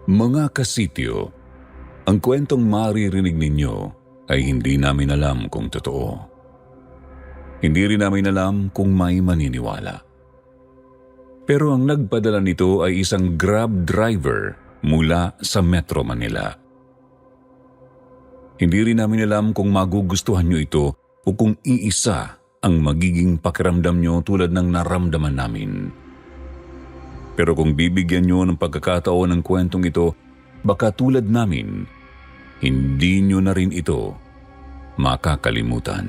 Mga kasityo, ang kwentong maririnig ninyo ay hindi namin alam kung totoo. Hindi rin namin alam kung may maniniwala. Pero ang nagpadala nito ay isang Grab driver mula sa Metro Manila. Hindi rin namin alam kung magugustuhan nyo ito o kung iisa ang magiging pakiramdam nyo tulad ng naramdaman namin. Pero kung bibigyan nyo ng pagkakataon ng kwentong ito, baka tulad namin, hindi nyo na rin ito makakalimutan.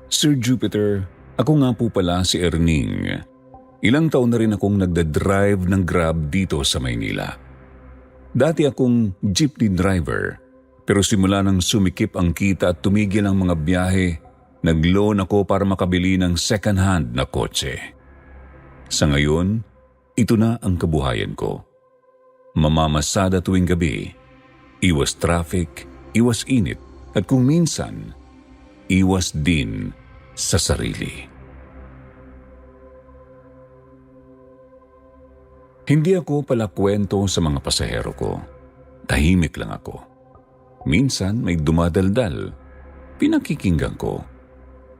Sir Jupiter, ako nga po pala si Erning. Ilang taon na rin akong nagdadrive ng Grab dito sa Maynila. Dati akong jeepney driver, pero simula nang sumikip ang kita at tumigil ang mga biyahe, nag-loan ako para makabili ng second-hand na kotse. Sa ngayon, ito na ang kabuhayan ko. Mamamasada tuwing gabi, iwas traffic, iwas init, at kung minsan, iwas din sa sarili. Hindi ako palakwento sa mga pasahero ko. Tahimik lang ako. Minsan may dumadaldal, pinakikinggan ko.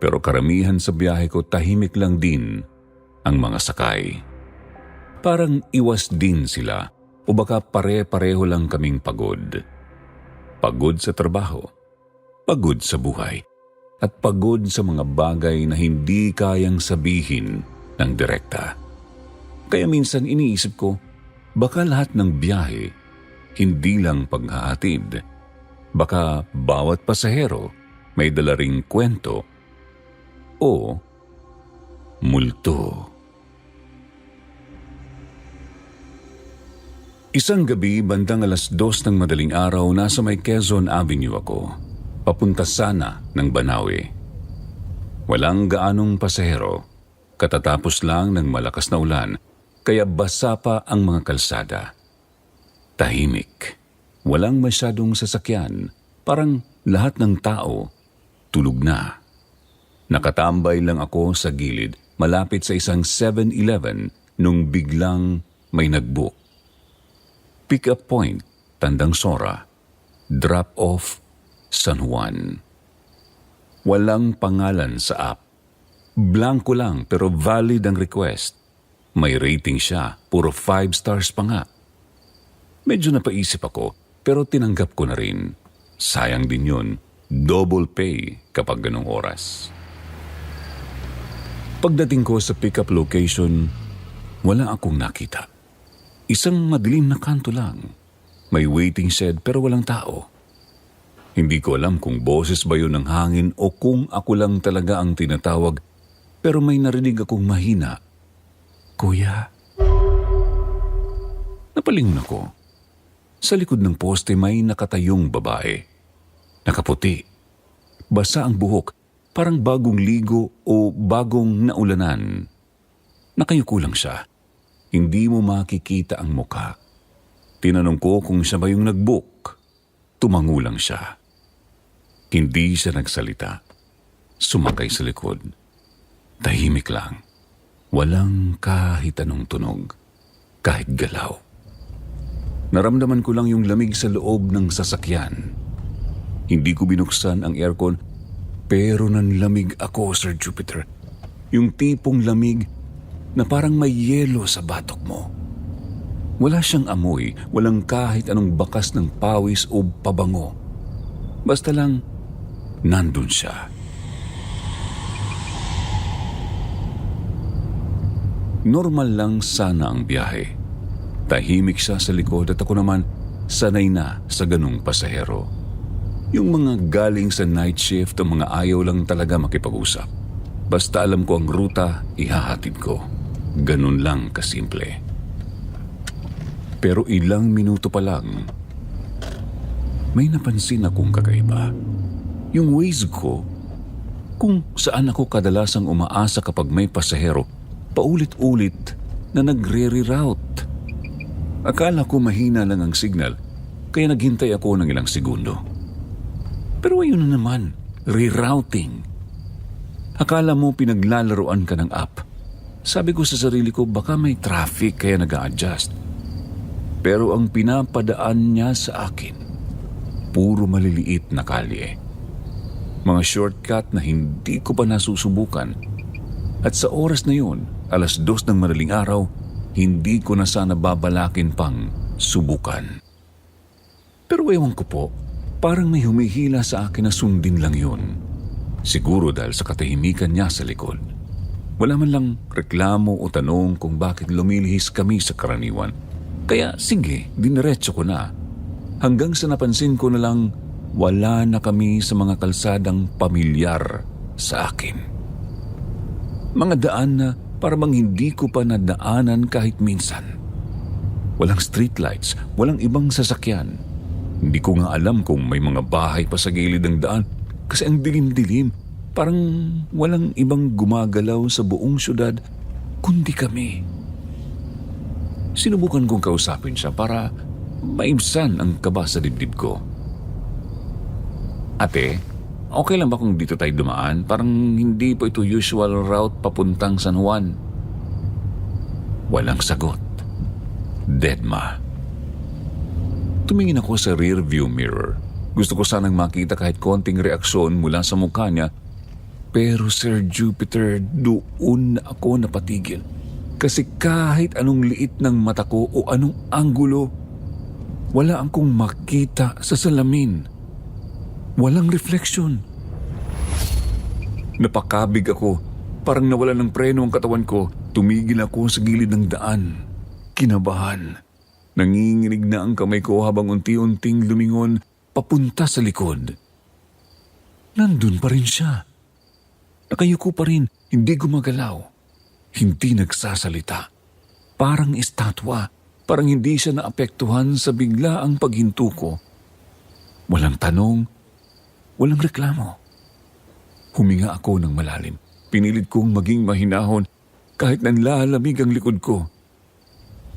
Pero karamihan sa biyahe ko tahimik lang din ang mga sakay. Parang iwas din sila o baka pare-pareho lang kaming pagod. Pagod sa trabaho, pagod sa buhay, at pagod sa mga bagay na hindi kayang sabihin ng direkta. Kaya minsan iniisip ko, baka lahat ng biyahe hindi lang paghahatid. Baka bawat pasahero may dala ring kwento o multo. Isang gabi, bandang 2:00 ng madaling araw, nasa may Quezon Avenue ako. Papunta sana ng Banawe. Walang gaanong pasahero. Katatapos lang ng malakas na ulan, kaya basa pa ang mga kalsada. Tahimik. Walang masyadong sasakyan. Parang lahat ng tao tulog na. Nakatambay lang ako sa gilid, malapit sa isang 7-Eleven nung biglang may nag-book. Pick-up point, Tandang Sora. Drop-off, San Juan. Walang pangalan sa app. Blanco lang pero valid ang request. May rating siya, puro 5 stars pa nga. Medyo napaisip ako pero tinanggap ko na rin. Sayang din yun, double pay kapag ganong oras. Pagdating ko sa pick-up location, wala akong nakita. Isang madilim na kanto lang. May waiting shed pero walang tao. Hindi ko alam kung boses ba yun ng hangin o kung ako lang talaga ang tinatawag, pero may narinig akong mahina. Kuya? Napalingon ako. Sa likod ng poste may nakatayong babae. Nakaputi. Basa ang buhok, parang bagong ligo o bagong naulanan. Nakayuko lang siya. Hindi mo makikita ang mukha. Tinanong ko kung siya ba yung nag-book. Tumango lang siya. Hindi siya nagsalita. Sumakay sa likod. Tahimik lang. Walang kahit anong tunog. Kahit galaw. Naramdaman ko lang yung lamig sa loob ng sasakyan. Hindi ko binuksan ang aircon, pero nanlamig ako, Sir Jupiter. Yung tipong lamig na parang may yelo sa batok mo. Wala siyang amoy, walang kahit anong bakas ng pawis o pabango. Basta lang, nandun siya. Normal lang sana ang biyahe. Tahimik siya sa likod at ako naman sanay na sa ganung pasahero. Yung mga galing sa night shift o mga ayaw lang talaga makipag-usap. Basta alam ko ang ruta, ihahatid ko. Ganun lang kasimple. Pero ilang minuto pa lang, may napansin akong kakaiba. Yung Waze ko, kung saan ako kadalasang umaasa kapag may pasahero, paulit-ulit na nagre-reroute. Akala ko mahina lang ang signal, kaya naghintay ako ng ilang segundo. Pero ayun na naman, rerouting. Akala mo pinaglalaroan ka ng app. Sabi ko sa sarili ko, baka may traffic kaya nag-a-adjust. Pero ang pinapadaan niya sa akin, puro maliliit na kalye. Mga shortcut na hindi ko pa nasusubukan. At sa oras na yun, 2:00 ng madaling araw, hindi ko na sana babalakin pang subukan. Pero ewan ko po, parang may humihila sa akin na sundin lang yun. Siguro dahil sa katahimikan niya sa likod. Wala man lang reklamo o tanong kung bakit lumilihis kami sa karaniwan. Kaya sige, diniretso ko na. Hanggang sa napansin ko na lang, wala na kami sa mga kalsadang pamilyar sa akin. Mga daan na parang hindi ko pa nadaanan kahit minsan. Walang streetlights, walang ibang sasakyan. Hindi ko nga alam kung may mga bahay pa sa gilid ng daan kasi ang dilim-dilim. Parang walang ibang gumagalaw sa buong syudad kundi kami. Sinubukan kong kausapin siya para maibsan ang kaba sa dibdib ko. Ate, okay lang ba kung dito tayo dumaan? Parang hindi po ito usual route papuntang San Juan. Walang sagot. Deadma. Tumingin ako sa rear view mirror. Gusto ko sanang makita kahit konting reaksyon mula sa mukha niya. Pero Sir Jupiter, doon na ako napatigil. Kasi kahit anong liit ng mata ko o anong anggulo, wala akong makita sa salamin. Walang refleksyon. Napakabig ako. Parang nawala ng preno ang katawan ko. Tumigil ako sa gilid ng daan. Kinabahan. Nanginginig na ang kamay ko habang unti-unting lumingon papunta sa likod. Nandun pa rin siya. Nakayuko pa rin, hindi gumagalaw. Hindi nagsasalita. Parang estatwa. Parang hindi siya naapektuhan sa biglaang paghinto ko. Walang tanong, walang reklamo. Huminga ako ng malalim. Pinilit kong maging mahinahon kahit nanlalamig ang likod ko.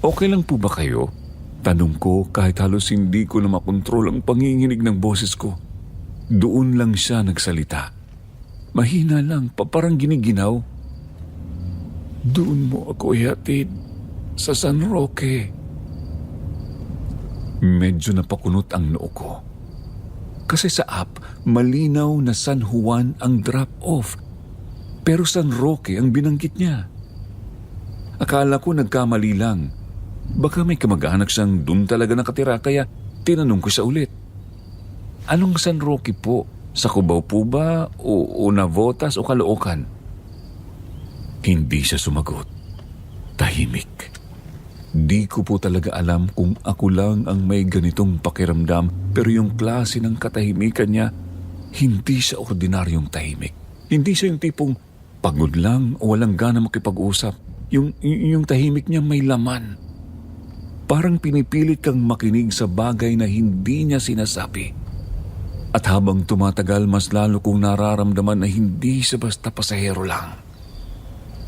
Okay lang po ba kayo? Tanong ko kahit halos hindi ko na makontrol ang panginginig ng boses ko. Doon lang siya nagsalita. Mahina lang, parang giniginaw. Doon mo ako ihatid sa San Roque. Medyo napakunot ang noo ko. Kasi sa app, malinaw na San Juan ang drop-off. Pero San Roque ang binanggit niya. Akala ko nagkamali lang. Baka may kamag-anak siyang doon talaga nakatira kaya tinanong ko siya ulit. Anong San Roque po? Sa Cubao po ba o Navotas o Caloocan? Hindi siya sumagot. Tahimik. Di ko po talaga alam kung ako lang ang may ganitong pakiramdam pero yung klase ng katahimikan niya, hindi siya ordinaryong tahimik. Hindi siya yung tipong pagod lang o walang gana makipag-usap. Yung tahimik niya may laman. Parang pinipilit kang makinig sa bagay na hindi niya sinasabi. At habang tumatagal, mas lalo kong nararamdaman na hindi siya basta pasahero lang.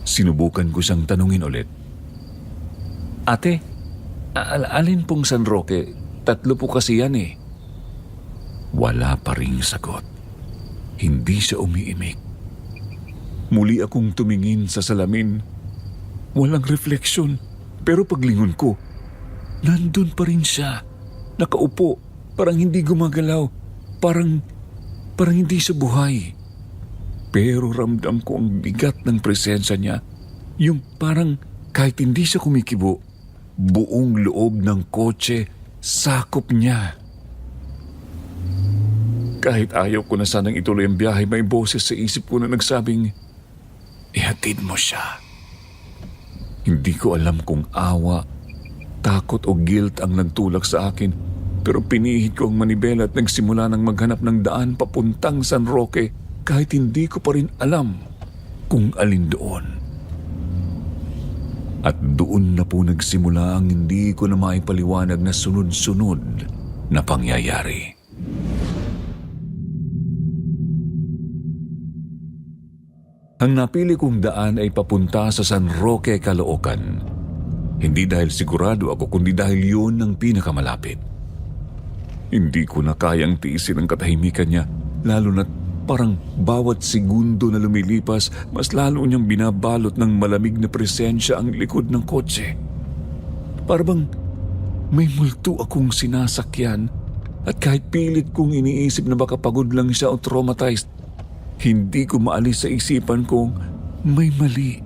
Sinubukan ko siyang tanungin ulit. Ate, alin pong San Roque? 3 po kasi yan eh. Wala pa ring sagot. Hindi siya umiimik. Muli akong tumingin sa salamin. Walang refleksyon. Pero paglingon ko, nandun pa rin siya. Nakaupo, parang hindi gumagalaw. Parang hindi siya buhay. Pero ramdam ko ang bigat ng presensya niya. Yung parang kahit hindi siya kumikibo, buong loob ng kotse, sakop niya. Kahit ayaw ko na sanang ituloy ang biyahe, may boses sa isip ko na nagsabing, ihatid mo siya. Hindi ko alam kung awa, takot o guilt ang nagtulak sa akin. Pero pinihit ko ang manibela at nagsimula ng maghanap ng daan papuntang San Roque kahit hindi ko pa rin alam kung alin doon. At doon na po nagsimula ang hindi ko na maipaliwanag na sunod-sunod na pangyayari. Ang napili kong daan ay papunta sa San Roque, Caloocan. Hindi dahil sigurado ako kundi dahil yun ang pinakamalapit. Hindi ko na kayang tiisin ang katahimikan niya, lalo na't Parang bawat segundo na lumilipas, mas lalo niyang binabalot ng malamig na presensya ang likod ng kotse. Parang may multo akong sinasakyan at kahit pilit kong iniisip na baka pagod lang siya o traumatized, hindi ko maalis sa isipan kong may mali.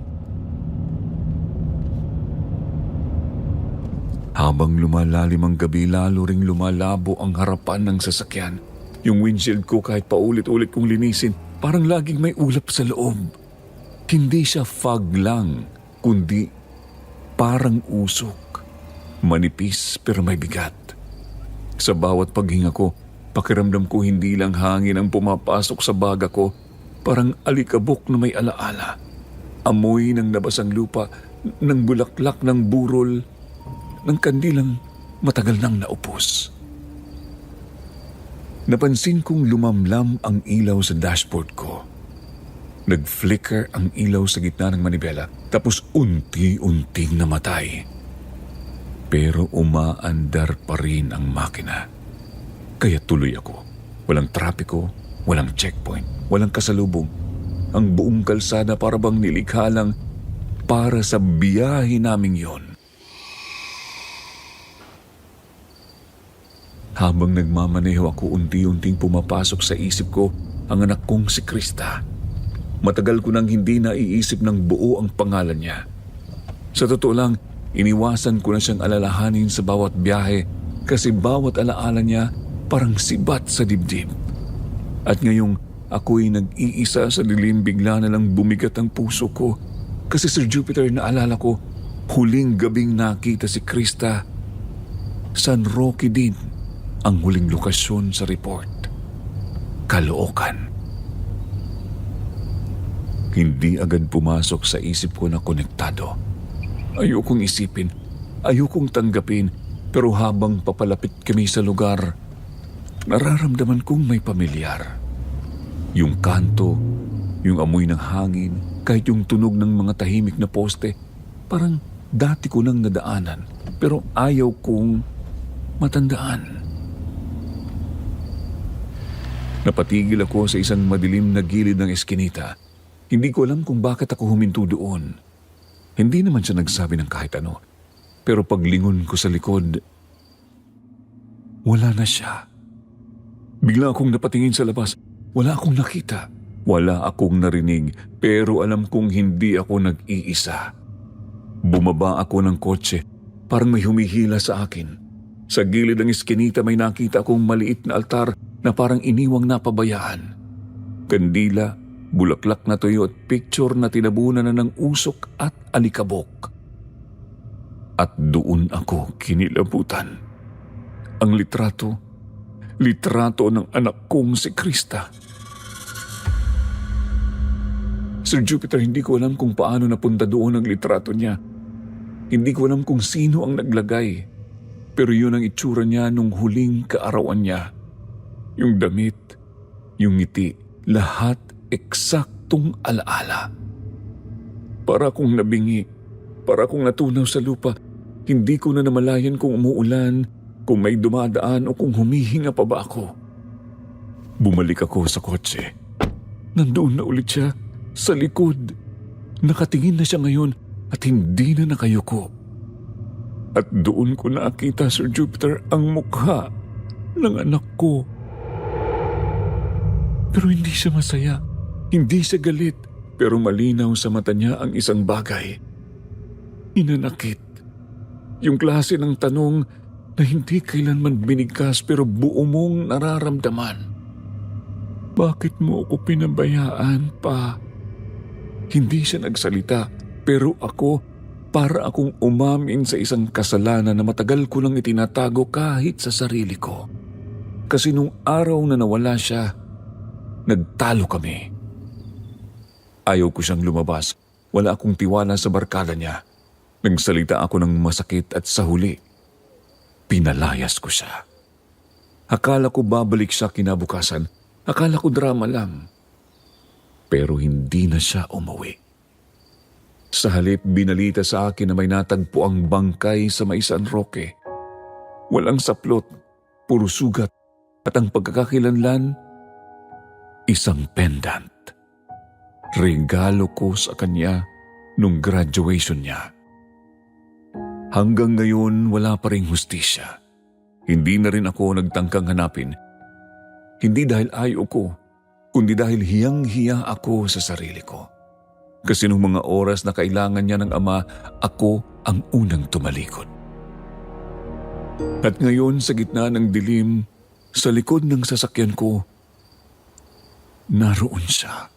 Habang lumalalim ang gabi, lalo ring lumalabo ang harapan ng sasakyan. Yung windshield ko kahit paulit-ulit kong linisin, parang laging may ulap sa loob. Hindi siya fog lang, kundi parang usok. Manipis pero may bigat. Sa bawat paghinga ko, pakiramdam ko hindi lang hangin ang pumapasok sa baga ko, parang alikabok na may alaala. Amoy ng nabasang lupa, ng bulaklak ng burol, ng kandilang matagal nang naupos. Napansin kong lumamlam ang ilaw sa dashboard ko. Nag-flicker ang ilaw sa gitna ng manibela, tapos unti-unting namatay. Pero umaandar pa rin ang makina. Kaya tuloy ako. Walang trapiko, walang checkpoint, walang kasalubong. Ang buong kalsada para bang nilikha lang para sa biyahe naming yon. Habang nagmamaneho ako, unti-unting pumapasok sa isip ko ang anak kong si Krista. Matagal ko nang hindi naiisip ng buo ang pangalan niya. Sa totoo lang, iniwasan ko na siyang alalahanin sa bawat biyahe kasi bawat alaala niya parang sibat sa dibdib. At ngayong ako'y nag-iisa sa dilim, bigla na lang bumigat ang puso ko kasi Sir Jupiter, naalala ko, huling gabing nakita si Krista, San Roque din ang huling lokasyon sa report. Caloocan. Hindi agad pumasok sa isip ko na konektado. Ayokong isipin, ayokong tanggapin, pero habang papalapit kami sa lugar, nararamdaman kong may pamilyar. Yung kanto, yung amoy ng hangin, kahit yung tunog ng mga tahimik na poste, parang dati ko nang nadaanan, pero ayaw kong matandaan. Napatigil ako sa isang madilim na gilid ng eskinita. Hindi ko alam kung bakit ako huminto doon. Hindi naman siya nagsabi ng kahit ano. Pero paglingon ko sa likod, wala na siya. Bigla akong napatingin sa labas. Wala akong nakita. Wala akong narinig, pero alam kong hindi ako nag-iisa. Bumaba ako ng kotse. Parang may humihila sa akin. Sa gilid ng eskinita may nakita akong maliit na altar na parang iniwang napabayaan. Kandila, bulaklak na tuyo at picture na tinabunan na ng usok at alikabok. At doon ako kinilabutan. Ang litrato ng anak kong si Krista. Sir Jupiter, hindi ko alam kung paano napunta doon ang litrato niya. Hindi ko alam kung sino ang naglagay. Pero yun ang itsura niya nung huling kaarawan niya. Yung damit, yung ngiti, lahat eksaktong alaala. Para akong nabingi, para akong natunaw sa lupa, hindi ko na namalayan kung umuulan, kung may dumadaan o kung humihinga pa ba ako. Bumalik ako sa kotse. Nandoon na ulit siya, sa likod. Nakatingin na siya ngayon at hindi na nakayuko. At doon ko nakita, Sir Jupiter, ang mukha ng anak ko. Pero hindi siya masaya, hindi siya galit, pero malinaw sa mata niya ang isang bagay. Hinanakit. Yung klase ng tanong na hindi kailanman binigkas pero buo mong nararamdaman. Bakit mo ako pinabayaan pa? Hindi siya nagsalita, pero ako, para akong umamin sa isang kasalanan na matagal ko lang itinatago kahit sa sarili ko. Kasi nung araw na nawala siya, nagtalo kami. Ayaw ko siyang lumabas. Wala akong tiwala sa barkada niya. Nagsalita ako ng masakit at sa huli, pinalayas ko siya. Akala ko babalik siya kinabukasan. Akala ko drama lang. Pero hindi na siya umuwi. Sa halip, binalita sa akin na may natagpo ang bangkay sa may San Roque. Walang saplot, puro sugat, at ang pagkakakilanlan, isang pendant. Regalo ko sa kanya nung graduation niya. Hanggang ngayon wala pa ring hustisya. Hindi na rin ako nagtangkang hanapin. Hindi dahil ayaw ko, kundi dahil hiyang-hiya ako sa sarili ko. Kasi nung mga oras na kailangan niya ng ama, ako ang unang tumalikod. At ngayon sa gitna ng dilim, sa likod ng sasakyan ko, naroon siya.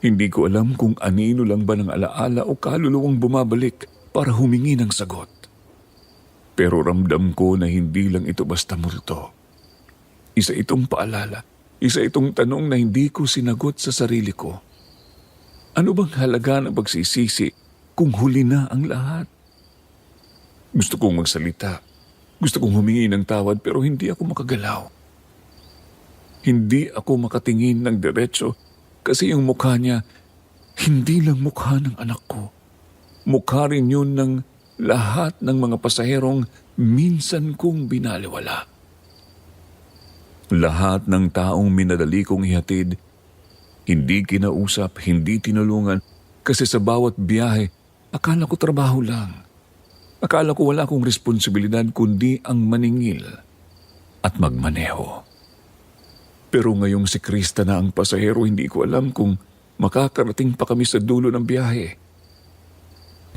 Hindi ko alam kung anino lang ba ng alaala o kaluluwang bumabalik para humingi ng sagot. Pero ramdam ko na hindi lang ito basta multo. Isa itong paalala, isa itong tanong na hindi ko sinagot sa sarili ko. Ano bang halaga ng pagsisisi kung huli na ang lahat? Gusto kong magsalita. Gusto kong humingi ng tawad pero hindi ako makagalaw. Hindi ako makatingin ng diretso kasi yung mukha niya, hindi lang mukha ng anak ko. Mukha rin yun ng lahat ng mga pasaherong minsan kong binaliwala. Lahat ng taong minadali kong ihatid, hindi kinausap, hindi tinulungan kasi sa bawat biyahe, akala ko trabaho lang. Akala ko wala akong responsibilidad kundi ang maningil at magmaneho. Pero ngayong si Krista na ang pasahero, hindi ko alam kung makakarating pa kami sa dulo ng biyahe.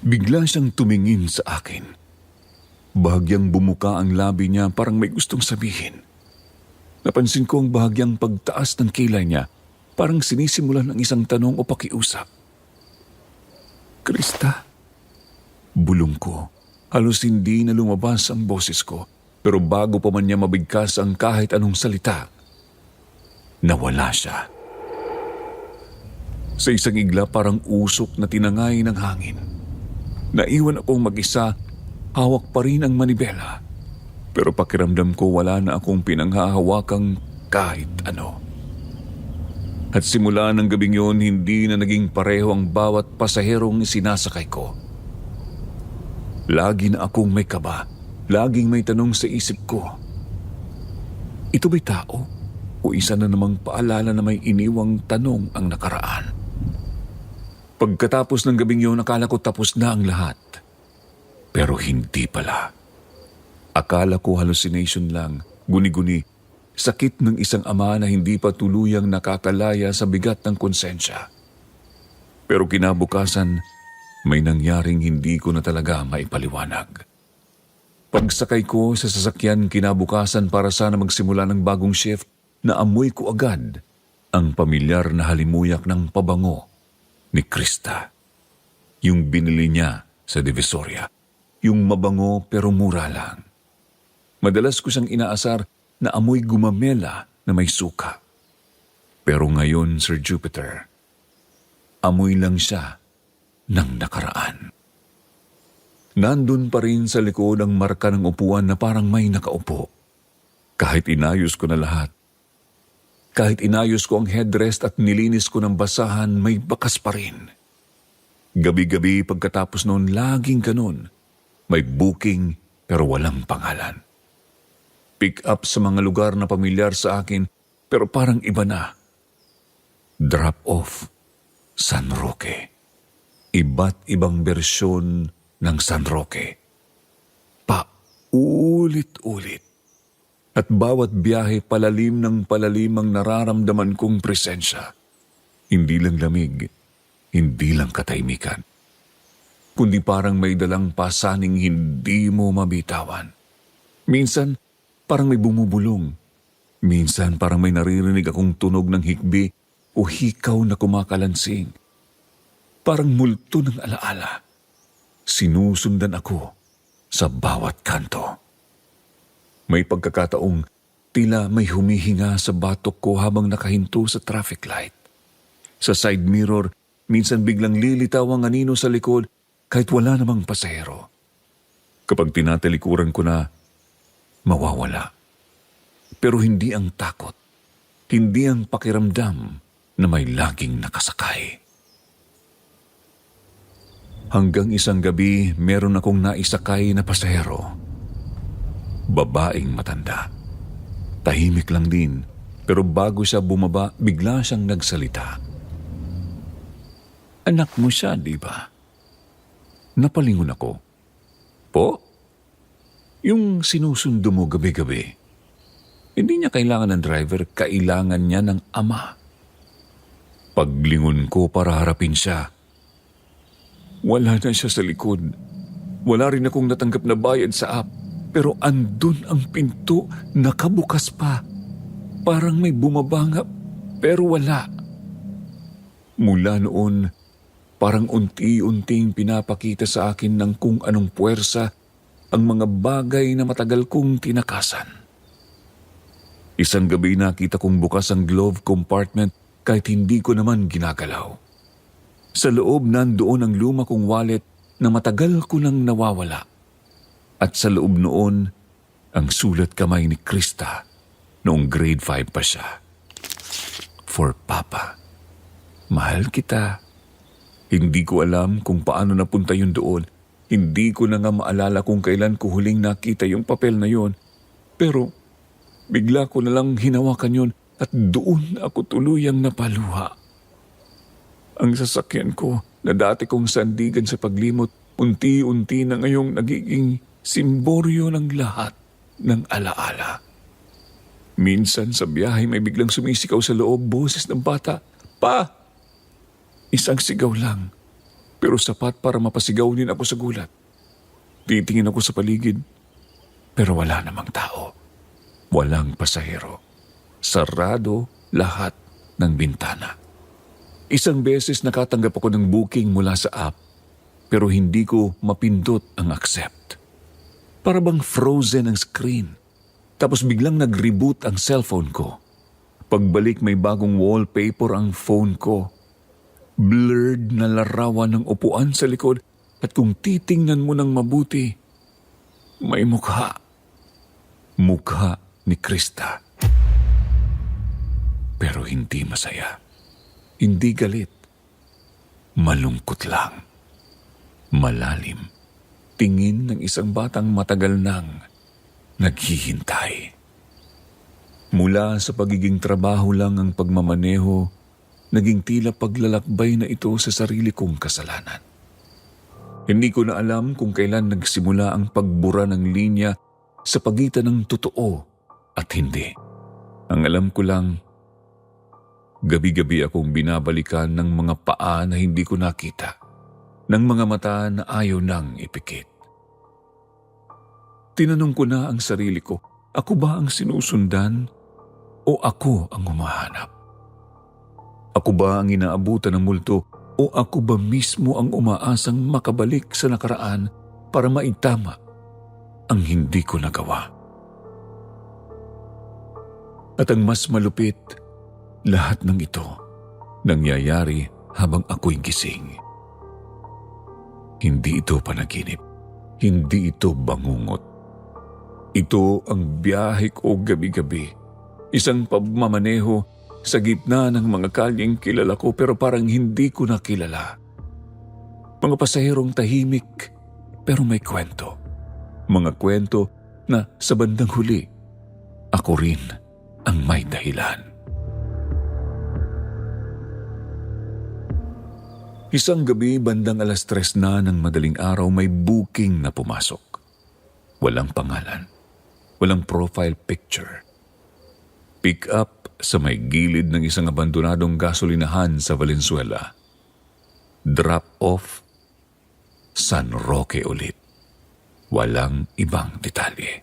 Bigla siyang tumingin sa akin. Bahagyang bumuka ang labi niya, parang may gustong sabihin. Napansin ko ang bahagyang pagtaas ng kilay niya, parang sinisimulan ng isang tanong o pakiusap. Krista? Bulong ko. Halos hindi na lumabas ang boses ko, pero bago pa man niya mabigkas ang kahit anong salita, nawala siya. Sa isang igla parang usok na tinangay ng hangin. Naiwan akong mag-isa, hawak pa rin ang manibela. Pero pakiramdam ko wala na akong pinanghahawakang kahit ano. At simula ng gabing yun, hindi na naging pareho ang bawat pasaherong sinasakay ko. Lagi na akong may kaba, laging may tanong sa isip ko. Ito ba'y tao? O isa na namang paalala na may iniwang tanong ang nakaraan? Pagkatapos ng gabing yun, akala ko tapos na ang lahat. Pero hindi pala. Akala ko hallucination lang, guni-guni, sakit ng isang ama na hindi pa tuluyang nakakalaya sa bigat ng konsensya. Pero kinabukasan, may nangyaring hindi ko na talaga maipaliwanag. Pagsakay ko sa sasakyan kinabukasan para sana magsimula ng bagong shift, naamoy ko agad ang pamilyar na halimuyak ng pabango ni Krista. Yung binili niya sa Divisoria. Yung mabango pero mura lang. Madalas ko siyang inaasar na amoy gumamela na may suka. Pero ngayon, Sir Jupiter, amoy lang siya ng nakaraan. Nandun pa rin sa likod ang marka ng upuan na parang may nakaupo. Kahit inayos ko na lahat, kahit inayos ko ang headrest at nilinis ko ng basahan, may bakas pa rin. Gabi-gabi pagkatapos noon, laging ganun. May booking pero walang pangalan. Pick up sa mga lugar na pamilyar sa akin pero parang iba na. Drop off, San Roque. Iba't ibang bersyon ng San Roque. Paulit-ulit. At bawat biyahe palalim ng palalim ang nararamdaman kong presensya. Hindi lang lamig, hindi lang katahimikan, kundi parang may dalang pasaning hindi mo mabitawan. Minsan, parang may bumubulong. Minsan, parang may naririnig akong tunog ng hikbi o hikaw na kumakalansing. Parang multo ng alaala. Sinusundan ako sa bawat kanto. May pagkakataong tila may humihinga sa batok ko habang nakahinto sa traffic light. Sa side mirror, minsan biglang lilitaw ang anino sa likod kahit wala namang pasahero. Kapag tinatalikuran ko na, mawawala. Pero hindi ang takot, hindi ang pakiramdam na may laging nakasakay. Hanggang isang gabi, meron akong naisakay na pasahero. Babaeng matanda. Tahimik lang din, Pero bago siya bumaba, bigla siyang nagsalita. Anak mo siya, di ba? Napalingon ako. Po? Yung sinusundo mo gabi-gabi. Hindi niya kailangan ng driver, kailangan niya ng ama. Paglingon ko para harapin siya. Wala na siya sa likod. Wala rin akong natanggap na bayad sa app. Pero andun ang pinto, nakabukas pa. Parang may bumabanga, pero wala. Mula noon, parang unti-unting pinapakita sa akin ng kung anong puwersa ang mga bagay na matagal kong tinakasan. Isang gabi nakita kong bukas ang glove compartment kahit hindi ko naman ginagalaw. Sa loob nandoon ang luma kong wallet na matagal ko nang nawawala. At sa loob noon, ang sulat kamay ni Krista noong grade 5 pa siya. For Papa, mahal kita. Hindi ko alam kung paano napunta yun doon. Hindi ko na nga maalala kung kailan ko huling nakita yung papel na yun. Pero bigla ko na lang hinawakan yun at doon ako tuluyang napaluha. Ang sasakyan ko na dati kong sandigan sa paglimot, unti-unti na ngayong nagiging simboryo ng lahat ng alaala. Minsan sa biyahe may biglang sumisigaw sa loob, boses ng bata, "Pa!" Isang sigaw lang, pero sapat para mapasigaw din ako sa gulat. Titingin ako sa paligid, pero wala namang tao. Walang pasahero. Sarado lahat ng bintana. Isang beses nakatanggap ako ng booking mula sa app, pero hindi ko mapindot ang accept. Para bang frozen ang screen. Tapos biglang nag-reboot ang cellphone ko. Pagbalik may bagong wallpaper ang phone ko. Blurred na larawan ng upuan sa likod at kung titingnan mo ng mabuti, may mukha. Mukha ni Krista. Pero hindi masaya. Hindi galit. Malungkot lang. Malalim. Tingin ng isang batang matagal nang naghihintay. Mula sa pagiging trabaho lang ang pagmamaneho, naging tila paglalakbay na ito sa sarili kong kasalanan. Hindi ko na alam kung kailan nagsimula ang pagbura ng linya sa pagitan ng totoo at hindi. Ang alam ko lang, gabi-gabi akong binabalikan ng mga paa na hindi ko nakita, ng mga mata na ayaw nang ipikit. Tinanong ko na ang sarili ko, ako ba ang sinusundan o ako ang humahanap? Ako ba ang inaabutan ng multo o ako ba mismo ang umaasang makabalik sa nakaraan para maitama ang hindi ko nagawa? At ang mas malupit, lahat ng ito nangyayari habang ako'y gising. Hindi ito panaginip. Hindi ito bangungot. Ito ang biyahe ko gabi-gabi. Isang pagmamaneho sa gitna ng mga kalyeng kilala ko pero parang hindi ko nakilala. Mga pasaherong tahimik pero may kwento. Mga kwento na sa bandang huli, ako rin ang may dahilan. Isang gabi, bandang 3:00 na ng madaling araw, may booking na pumasok. Walang pangalan, walang profile picture. Pick up sa may gilid ng isang abandonadong gasolinahan sa Valenzuela. Drop off, San Roque ulit. Walang ibang detalye.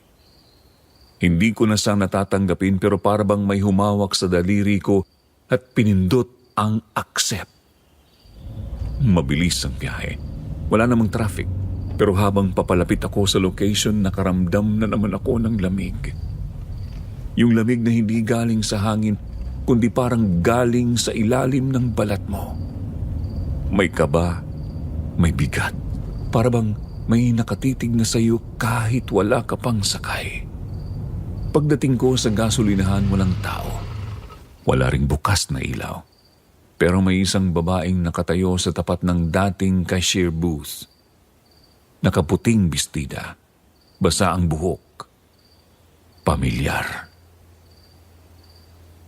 Hindi ko na siyang natatanggapin pero para bang may humawak sa daliri ko at pinindot ang accept. Mabilis ang biyahe. Wala namang traffic. Pero habang papalapit ako sa location, nakaramdam na naman ako ng lamig. Yung lamig na hindi galing sa hangin, kundi parang galing sa ilalim ng balat mo. May kaba, may bigat. Para bang may nakatitig na sa'yo kahit wala ka pang sakay. Pagdating ko sa gasolinahan, walang tao. Wala ring bukas na ilaw. Pero may isang babaeng nakatayo sa tapat ng dating cashier booth. Nakaputing bestida, basa ang buhok. Pamilyar.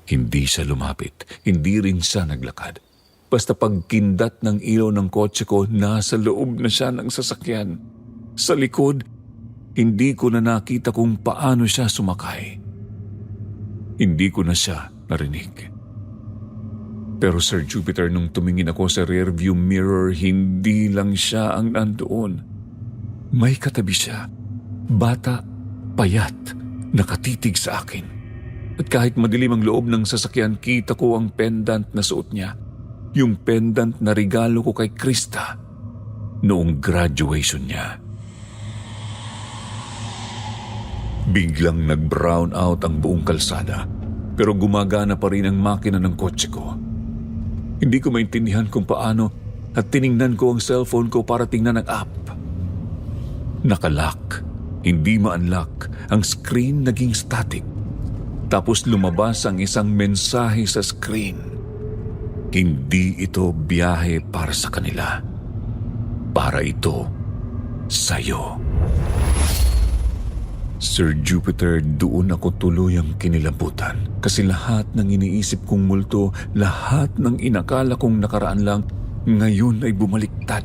Hindi siya lumapit, hindi rin siya naglakad. Basta pagkindat ng ilaw ng kotse ko, nasa loob na siya ng sasakyan. Sa likod, hindi ko na nakita kung paano siya sumakay. Hindi ko na siya narinig. Pero Sir Jupiter, nung tumingin ako sa rearview mirror, hindi lang siya ang nandoon. May katabi siya. Bata, payat, nakatitig sa akin. At kahit madilim ang loob ng sasakyan, kita ko ang pendant na suot niya. Yung pendant na regalo ko kay Krista noong graduation niya. Biglang nag-brown out ang buong kalsada, pero gumagana pa rin ang makina ng kotse ko. Hindi ko maintindihan kung paano at tiningnan ko ang cellphone ko para tingnan ang app. Nakalock, hindi ma-unlock, ang screen naging static. Tapos lumabas ang isang mensahe sa screen. Hindi ito biyahe para sa kanila. Para ito sa'yo. Sir Jupiter, doon ako tuluyang kinilabutan kasi lahat ng iniisip kong multo, lahat ng inakala kong nakaraan lang, ngayon ay bumaliktad.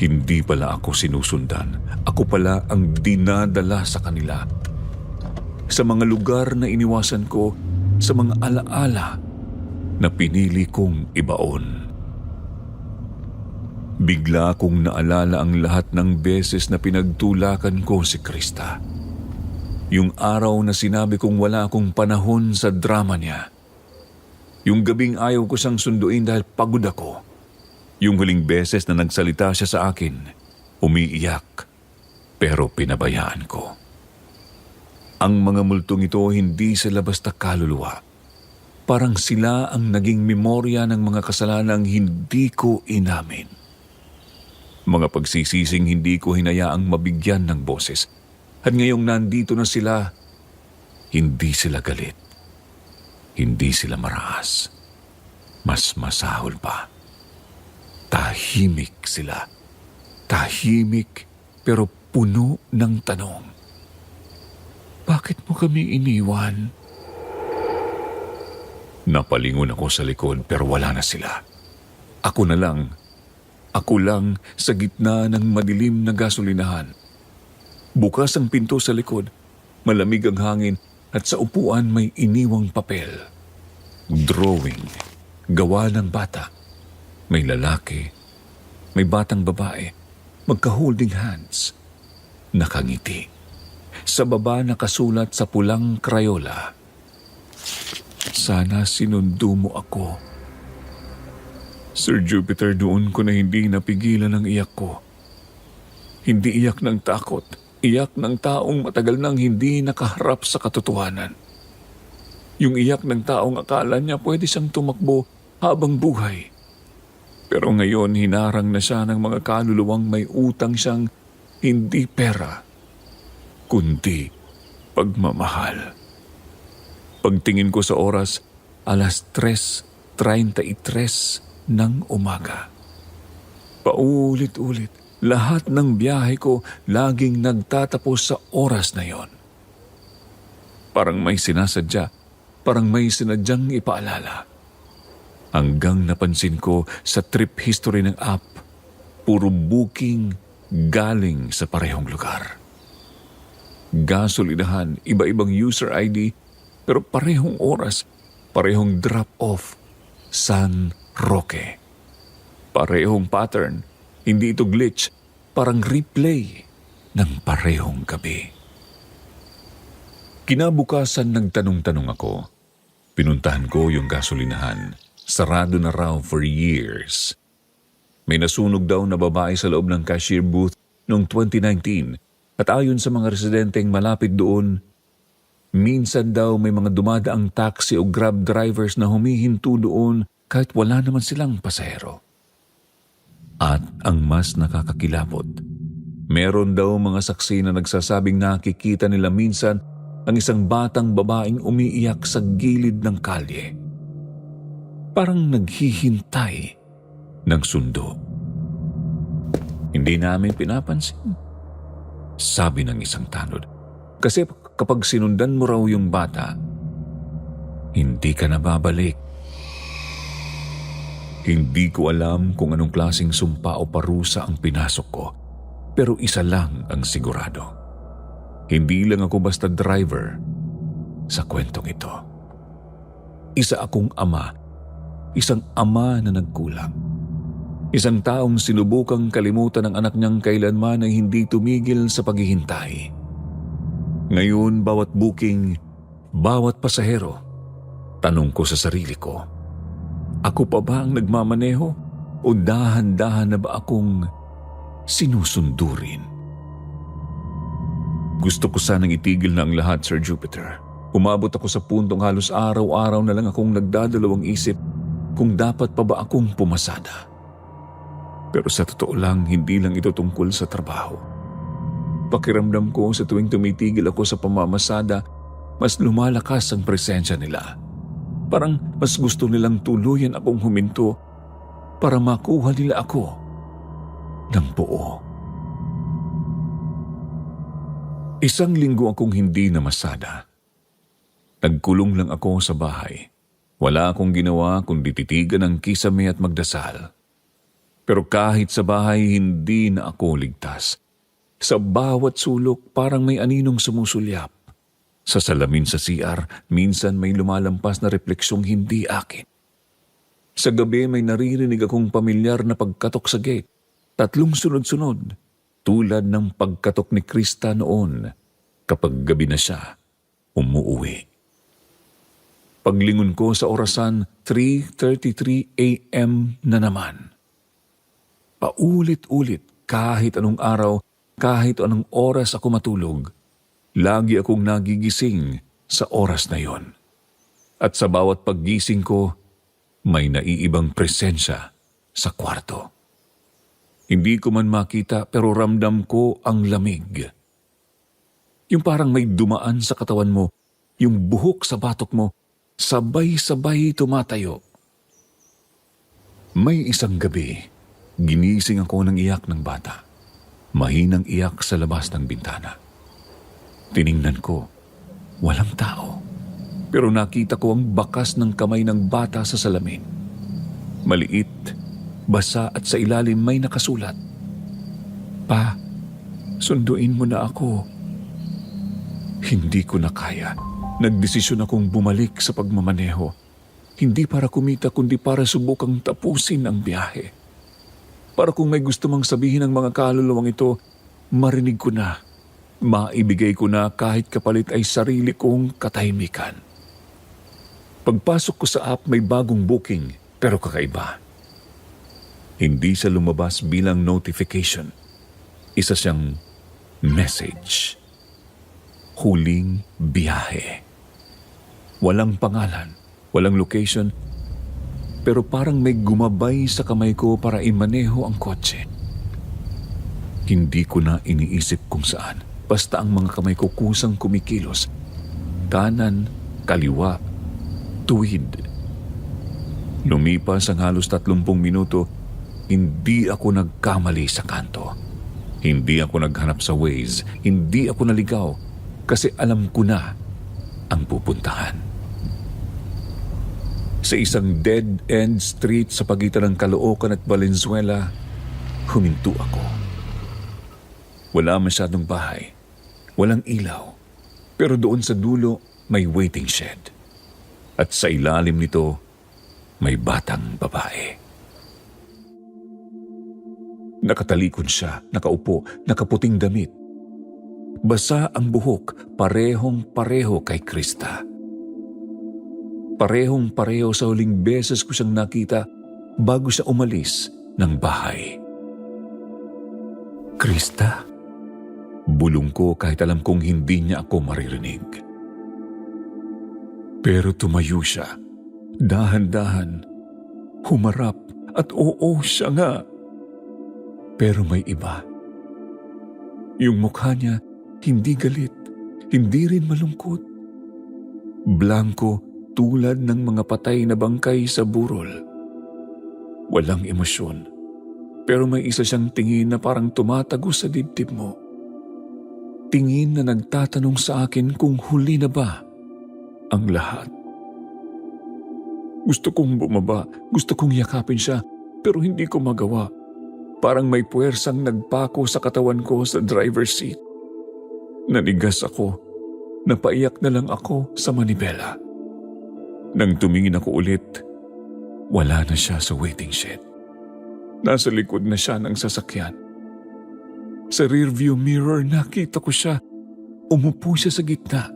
Hindi pala ako sinusundan. Ako pala ang dinadala sa kanila. Sa mga lugar na iniwasan ko, sa mga alaala na pinili kong ibaon. Bigla kong naalala ang lahat ng beses na pinagtulakan ko si Krista. Yung araw na sinabi kong wala akong panahon sa drama niya. Yung gabing ayaw ko siyang sunduin dahil pagod ako. Yung huling beses na nagsalita siya sa akin, umiiyak, pero pinabayaan ko. Ang mga multong ito hindi sila basta kaluluwa. Parang sila ang naging memorya ng mga kasalanang hindi ko inamin. Mga pagsisising hindi ko hinayaang mabigyan ng boses. At ngayong nandito na sila, hindi sila galit. Hindi sila maraas. Mas masahol pa. Tahimik sila. Tahimik pero puno ng tanong. Bakit mo kami iniwan? Napalingon ako sa likod pero wala na sila. Ako na lang. Ako lang sa gitna ng madilim na gasolinahan. Bukas ang pinto sa likod, malamig ang hangin at sa upuan may iniwang papel. Drawing, gawa ng bata. May lalaki, may batang babae, magka-holding hands, nakangiti. Sa baba nakasulat sa pulang krayola, sana sinundo mo ako. Sir Jupiter, doon ko na hindi napigilan ang iyak ko. Hindi iyak ng takot, iyak ng taong matagal nang hindi nakaharap sa katotohanan. Yung iyak ng taong akala niya pwede siyang tumakbo habang buhay. Pero ngayon hinarang na siya ng mga kaluluwang may utang siyang hindi pera, kundi pagmamahal. Pagtingin ko sa oras, 3:33 ng umaga. Paulit-ulit, lahat ng biyahe ko laging nagtatapos sa oras na yon. Parang may sinasadya, parang may sinadyang ipaalala. Hanggang napansin ko sa trip history ng app, puro booking galing sa parehong lugar. Gasolinahan, iba-ibang user ID, pero parehong oras, parehong drop-off, San Roque. Parehong pattern, hindi ito glitch, parang replay ng parehong gabi. Kinabukasan nagtanong-tanong ako. Pinuntahan ko yung gasolinahan. Sarado na raw for years. May nasunog daw na babae sa loob ng cashier booth noong 2019 at ayon sa mga residenteng malapit doon, minsan daw may mga dumadaang taxi o grab drivers na humihinto doon kahit wala naman silang pasahero. At ang mas nakakakilabot, meron daw mga saksi na nagsasabing nakikita nila minsan ang isang batang babaeng umiiyak sa gilid ng kalye. Parang naghihintay ng sundo. Hindi namin pinapansin, sabi ng isang tanod. Kasi kapag sinundan mo raw yung bata, Hindi ka na babalik. Hindi ko alam kung anong klaseng sumpa o parusa ang pinasok ko, pero isa lang ang sigurado. Hindi lang ako basta driver sa kwentong ito. Isa akong ama, isang ama na nagkulang. Isang taong sinubukang kalimutan ng anak niyang kailanman ay hindi tumigil sa paghihintay. Ngayon, bawat booking, bawat pasahero, tanong ko sa sarili ko, ako pa ba ang nagmamaneho o dahan-dahan na ba akong sinusundurin? Gusto ko sanang itigil na ang lahat, Sir Jupiter. Umabot ako sa puntong halos araw-araw na lang akong nagdadalawang isip kung dapat pa ba akong pumasada. Pero sa totoo lang, hindi lang ito tungkol sa trabaho. Pakiramdam ko sa tuwing tumitigil ako sa pamamasada, mas lumalakas ang presensya nila. Parang mas gusto nilang tuluyan akong huminto para makuha nila ako ng buo. Isang linggo akong hindi namasada. Nagkulong lang ako sa bahay. Wala akong ginawa kundi titigan ng kisame at magdasal. Pero kahit sa bahay, hindi na ako ligtas. Sa bawat sulok, parang may aninong sumusulyap. Sa salamin sa CR, minsan may lumalampas na refleksyong hindi akin. Sa gabi, may naririnig akong pamilyar na pagkatok sa gate. 3 sunod-sunod, tulad ng pagkatok ni Krista noon kapag gabi na siya umuuwi. Paglingon ko sa orasan, 3:33 a.m. na naman. Paulit-ulit, kahit anong araw, kahit anong oras ako matulog, lagi akong nagigising sa oras na yon. At sa bawat paggising ko, may naiibang presensya sa kwarto. Hindi ko man makita pero ramdam ko ang lamig. Yung parang may dumaan sa katawan mo, yung buhok sa batok mo, sabay-sabay tumatayo. May isang gabi, ginising ako ng iyak ng bata. Mahinang iyak sa labas ng bintana. Tiningnan ko, walang tao. Pero nakita ko ang bakas ng kamay ng bata sa salamin. Maliit, basa at sa ilalim may nakasulat. Pa, sunduin mo na ako. Hindi ko na kaya. Nagdesisyon akong bumalik sa pagmamaneho. Hindi para kumita kundi para subukang tapusin ang biyahe. Para kung may gusto mang sabihin ng mga kaluluwang ito, marinig ko na. Maibigay ko na kahit kapalit ay sarili kong katahimikan. Pagpasok ko sa app may bagong booking pero kakaiba. Hindi siya lumabas bilang notification. Isa siyang message. Huling biyahe. Walang pangalan, walang location, pero parang may gumabay sa kamay ko para imaneho ang kotse. Hindi ko na iniisip kung saan. Basta ang mga kamay ko kusang kumikilos. Kanan, kaliwa, tuwid. Lumipas ang halos 30 minuto, hindi ako nagkamali sa kanto. Hindi ako naghanap sa Waze, hindi ako naligaw, kasi alam ko na ang pupuntahan. Sa isang dead-end street sa pagitan ng Caloocan at Valenzuela, huminto ako. Wala masyadong bahay, walang ilaw, pero doon sa dulo may waiting shed. At sa ilalim nito, may batang babae. Nakatalikod siya, nakaupo, nakaputing damit. Basa ang buhok, parehong-pareho kay Krista. Parehong-pareho sa huling beses ko siyang nakita bago siya umalis ng bahay. Krista? Bulong ko kahit alam kong hindi niya ako maririnig. Pero tumayo siya, dahan-dahan, humarap at oo siya nga. Pero may iba. Yung mukha niya hindi galit, hindi rin malungkot. Blanko tulad ng mga patay na bangkay sa burol. Walang emosyon, pero may isa siyang tingin na parang tumatago sa dibdib mo. Tingin na nagtatanong sa akin kung huli na ba ang lahat. Gusto kong bumaba, gusto kong yakapin siya, pero hindi ko magawa. Parang may puwersang nagpako sa katawan ko sa driver's seat. Nanigas ako. Napaiyak na lang ako sa manibela. Nang tumingin ako ulit, wala na siya sa waiting shed. Nasa likod na siya ng sasakyan. Sa rearview mirror nakita ko siya. Umupo siya sa gitna.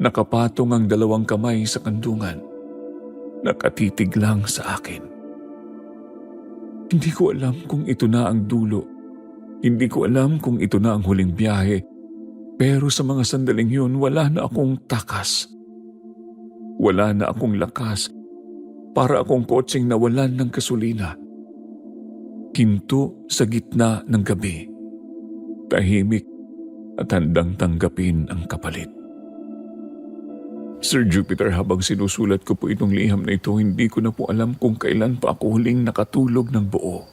Nakapatong ang 2 kamay sa kandungan. Nakatitig lang sa akin. Hindi ko alam kung ito na ang dulo. Hindi ko alam kung ito na ang huling biyahe. Pero sa mga sandaling yun, wala na akong takas. Wala na akong lakas. Para akong kotseng nawalan ng gasolina. Hinto sa gitna ng gabi. Tahimik at handang tanggapin ang kapalit. Sir Jupiter, habang sinusulat ko po itong liham na ito, hindi ko na po alam kung kailan pa ako huling nakatulog ng buo.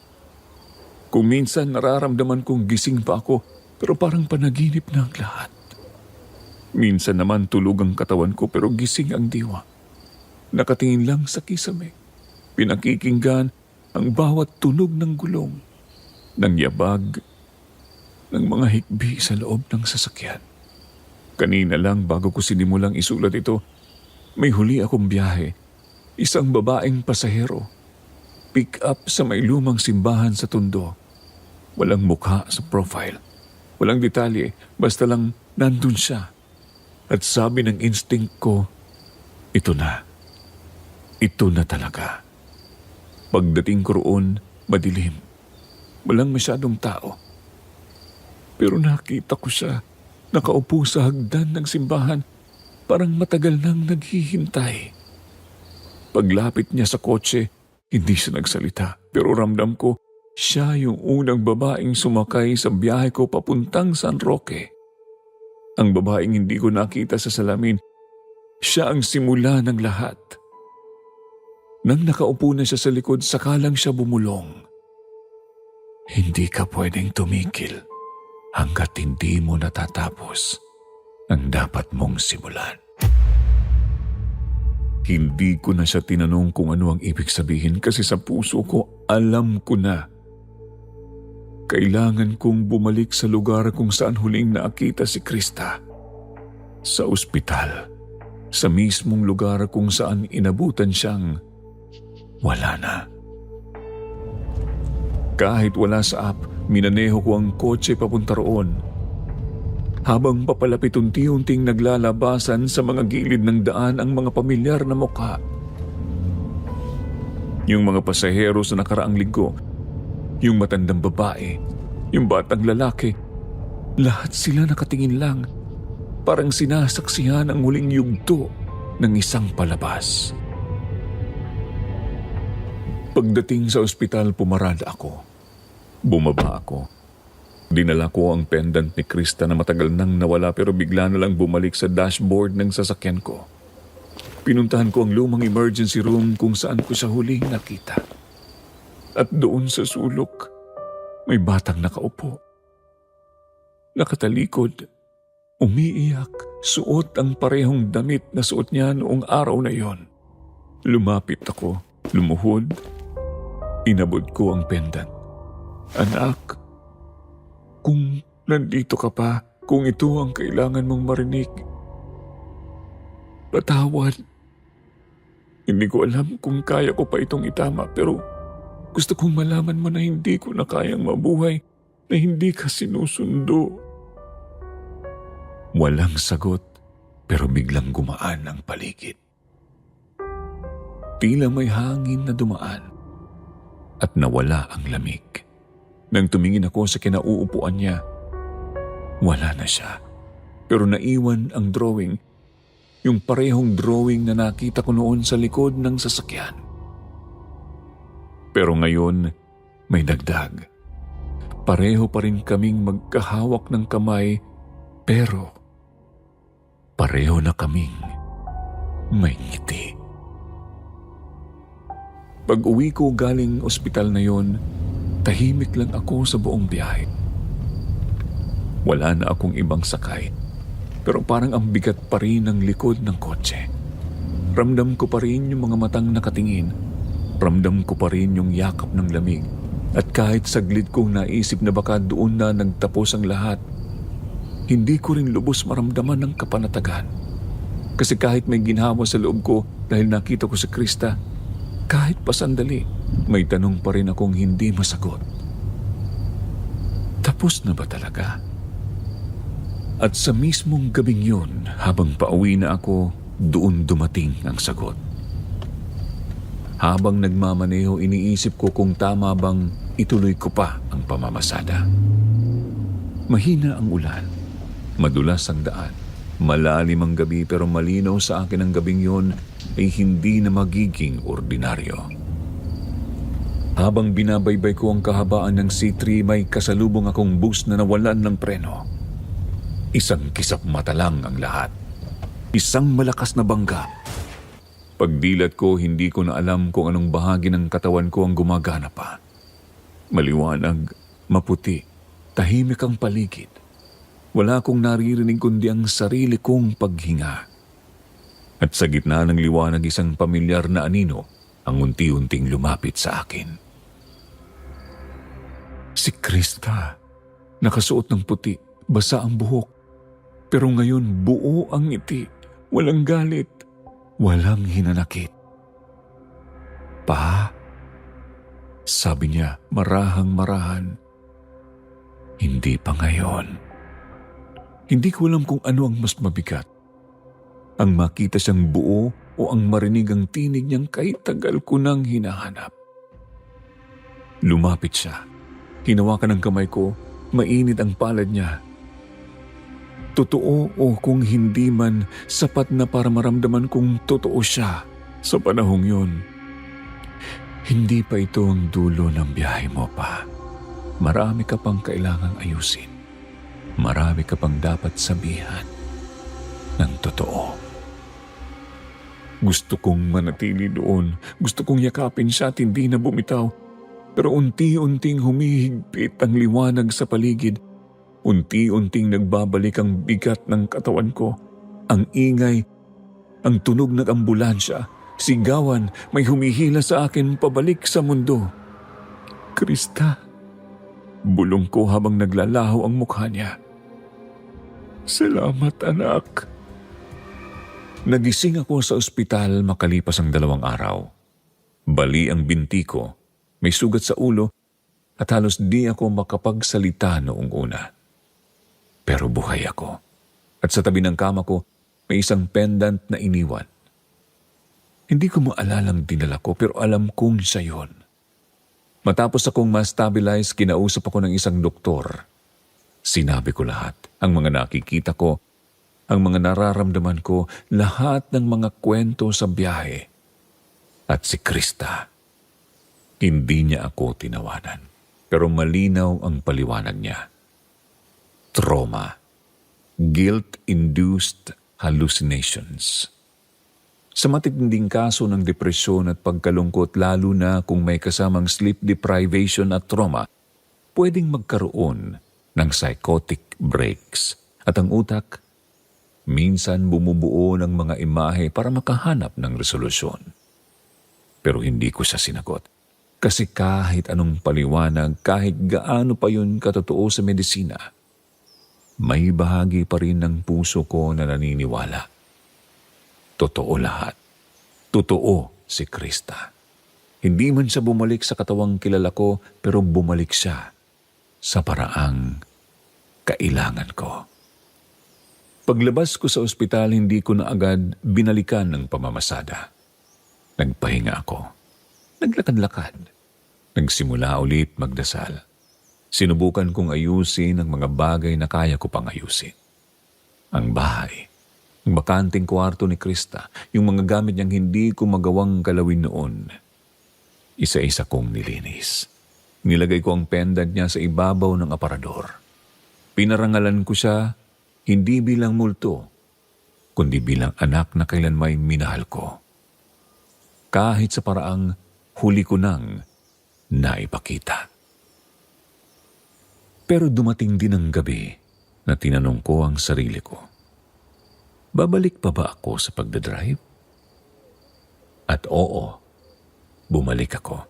Kung minsan nararamdaman kong gising pa ako, pero parang panaginip na ang lahat. Minsan naman tulog ang katawan ko pero gising ang diwa. Nakatingin lang sa kisame. Pinakikinggan ang bawat tunog ng gulong, ng yabag, ng mga hikbi sa loob ng sasakyan. Kanina lang bago ko sinimulang isulat ito, may huli akong biyahe. Isang babaeng pasahero. Pick up sa may lumang simbahan sa Tondo. Walang mukha sa profile. Walang detalye, basta lang nandun siya. At sabi ng instinct ko, ito na. Ito na talaga. Pagdating ko roon, madilim. Walang masyadong tao. Pero nakita ko siya, nakaupo sa hagdan ng simbahan, parang matagal nang naghihintay. Paglapit niya sa kotse, hindi siya nagsalita. Pero ramdam ko, siya yung unang babaeng sumakay sa biyahe ko papuntang San Roque. Ang babaeng hindi ko nakita sa salamin, siya ang simula ng lahat. Nang nakaupo na siya sa likod, saka lang siya bumulong. Hindi ka pwedeng tumikil hanggat hindi mo natatapos ang dapat mong simulan. Hindi ko na siya tinanong kung ano ang ibig sabihin kasi sa puso ko alam ko na. Kailangan kong bumalik sa lugar kung saan huling nakita si Krista. Sa ospital. Sa mismong lugar kung saan inabutan siyang wala na. Kahit wala sa app, minaneho ko ang kotse papunta roon. Habang papalapit unti-unting naglalabasan sa mga gilid ng daan ang mga pamilyar na mukha. Yung mga pasahero sa nakaraang linggo, yung matandang babae, yung batang lalaki, lahat sila nakatingin lang, parang sinasaksihan ang huling yugto ng isang palabas. Pagdating sa ospital, pumarada ako. Bumaba ako. Dinala ko ang pendant ni Krista na matagal nang nawala pero bigla na lang bumalik sa dashboard ng sasakyan ko. Pinuntahan ko ang lumang emergency room kung saan ko siya huling nakita. At doon sa sulok, may batang nakaupo. Nakatalikod, umiiyak, suot ang parehong damit na suot niya noong araw na yon. Lumapit ako, lumuhod, inabot ko ang pendant. Anak, kung nandito ka pa, kung ito ang kailangan mong marinig, patawad. Hindi ko alam kung kaya ko pa itong itama pero gusto kong malaman mo na hindi ko na kayang mabuhay na hindi ka sinusundo. Walang sagot pero biglang gumaan ang paligid. Tila may hangin na dumaan at nawala ang lamig. Nang tumingin ako sa kinauupuan niya, wala na siya. Pero naiwan ang drawing, yung parehong drawing na nakita ko noon sa likod ng sasakyan. Pero ngayon, may dagdag. Pareho pa rin kaming magkahawak ng kamay, pero pareho na kaming may ngiti. Pag-uwi ko galing ospital na yon, tahimik lang ako sa buong biyahe. Wala na akong ibang sakay, pero parang ang bigat pa rin ng likod ng kotse. Ramdam ko pa rin yung mga matang nakatingin. Ramdam ko pa rin yung yakap ng lamig. At kahit saglit kong naisip na baka doon na nagtapos ang lahat, hindi ko rin lubos maramdaman ng kapanatagan. Kasi kahit may ginhawa sa loob ko dahil nakita ko si Krista, kahit pa sandali, may tanong pa rin akong hindi masagot. Tapos na ba talaga? At sa mismong gabing yun, habang pauwi na ako, doon dumating ang sagot. Habang nagmamaneho, iniisip ko kung tama bang ituloy ko pa ang pamamasada. Mahina ang ulan, madulas ang daan, malalim ang gabi pero malinaw sa akin ang gabing yun ay hindi na magiging ordinaryo. Habang binabaybay ko ang kahabaan ng C3, may kasalubong akong bus na nawalan ng preno. Isang kisap mata lang ang lahat. Isang malakas na bangga. Pagdilat ko, hindi ko na alam kung anong bahagi ng katawan ko ang gumagana pa. Maliwanag, maputi, tahimik ang paligid. Wala akong naririnig kundi ang sarili kong paghinga. At sa gitna ng liwanag, isang pamilyar na anino ang unti-unting lumapit sa akin. Si Krista, nakasuot ng puti, basa ang buhok. Pero ngayon buo ang ngiti, walang galit, walang hinanakit. Pa, sabi niya marahang-marahan. Hindi pa ngayon. Hindi ko alam kung ano ang mas mabigat. Ang makita siyang buo o ang marinig ang tinig niyang kahit tagal ko nang hinahanap. Lumapit siya. Hinawakan ang kamay ko, mainit ang palad niya. Totoo o kung hindi man, sapat na para maramdaman kong totoo siya sa panahong yun. Hindi pa ito ang dulo ng biyahe mo pa. Marami ka pang kailangang ayusin. Marami ka pang dapat sabihan ng totoo. Gusto kong manatili doon. Gusto kong yakapin siya at hindi na bumitaw. Pero unti-unting humihigpit ang liwanag sa paligid. Unti-unting nagbabalik ang bigat ng katawan ko. Ang ingay, ang tunog ng ambulansya, sigawan, may humihila sa akin pabalik sa mundo. Krista, bulong ko habang naglalaho ang mukha niya. Salamat, anak. Nagising ako sa ospital makalipas ang 2 araw. Bali ang binti ko, may sugat sa ulo at halos di ako makapagsalita noong una. Pero buhay ako. At sa tabi ng kama ko, may isang pendant na iniwan. Hindi ko maalalang dinala ko pero alam kong siya yun. Matapos akong ma-stabilize, kinausap ako ng isang doktor. Sinabi ko lahat, ang mga nakikita ko, ang mga nararamdaman ko, lahat ng mga kwento sa biyahe. At si Krista, hindi niya ako tinawanan. Pero malinaw ang paliwanag niya. Trauma. Guilt-induced hallucinations. Sa matitinding kaso ng depresyon at pagkalungkot, lalo na kung may kasamang sleep deprivation at trauma, pwedeng magkaroon ng psychotic breaks. At ang utak, minsan bumubuo ng mga imahe para makahanap ng resolusyon. Pero hindi ko siya sinagot. Kasi kahit anong paliwanag, kahit gaano pa yun katotoo sa medisina, may bahagi pa rin ng puso ko na naniniwala. Totoo lahat. Totoo si Krista. Hindi man siya bumalik sa katawang kilala ko, pero bumalik siya sa paraang kailangan ko. Paglabas ko sa ospital, hindi ko na agad binalikan ng pamamasada. Nagpahinga ako. Naglakad-lakad. Nagsimula ulit magdasal. Sinubukan kong ayusin ang mga bagay na kaya ko pang ayusin. Ang bahay, ang bakanting kwarto ni Krista, yung mga gamit niyang hindi ko magawang galawin noon. Isa-isa kong nilinis. Nilagay ko ang pendant niya sa ibabaw ng aparador. Pinarangalan ko siya hindi bilang multo, kundi bilang anak na kailanmay minahal ko. Kahit sa paraang huli ko nang naipakita. Pero dumating din ang gabi na tinanong ko ang sarili ko, babalik pa ba ako sa pagdadrive? At oo, bumalik ako.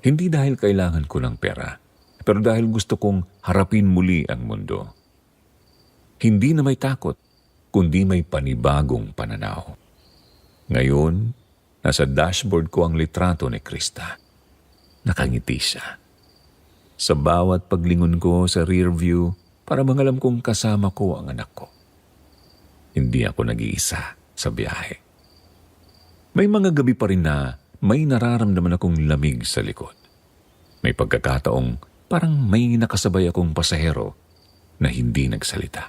Hindi dahil kailangan ko ng pera, pero dahil gusto kong harapin muli ang mundo. Hindi na may takot, kundi may panibagong pananaw. Ngayon, nasa dashboard ko ang litrato ni Krista. Nakangiti siya. Sa bawat paglingon ko sa rear view, para mangalam kong kasama ko ang anak ko. Hindi ako nag-iisa sa biyahe. May mga gabi pa rin na may nararamdaman akong lamig sa likod. May pagkakataong parang may nakasabay akong pasahero na hindi nagsalita.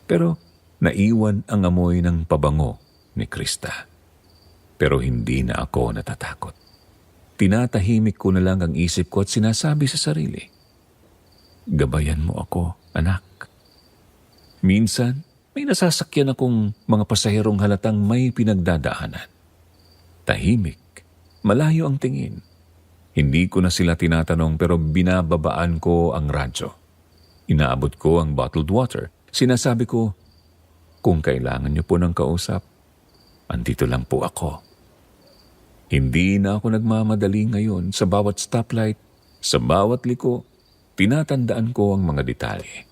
Pero naiwan ang amoy ng pabango ni Krista. Pero hindi na ako natatakot. Tinatahimik ko na lang ang isip ko at sinasabi sa sarili, gabayan mo ako, anak. Minsan, may nasasakyan akong mga pasaherong halatang may pinagdadaanan. Tahimik, malayo ang tingin. Hindi ko na sila tinatanong pero binababaan ko ang radyo. Inaabot ko ang bottled water. Sinasabi ko, kung kailangan niyo po ng kausap, andito lang po ako. Hindi na ako nagmamadali ngayon sa bawat stoplight, sa bawat liko, tinatandaan ko ang mga detalye.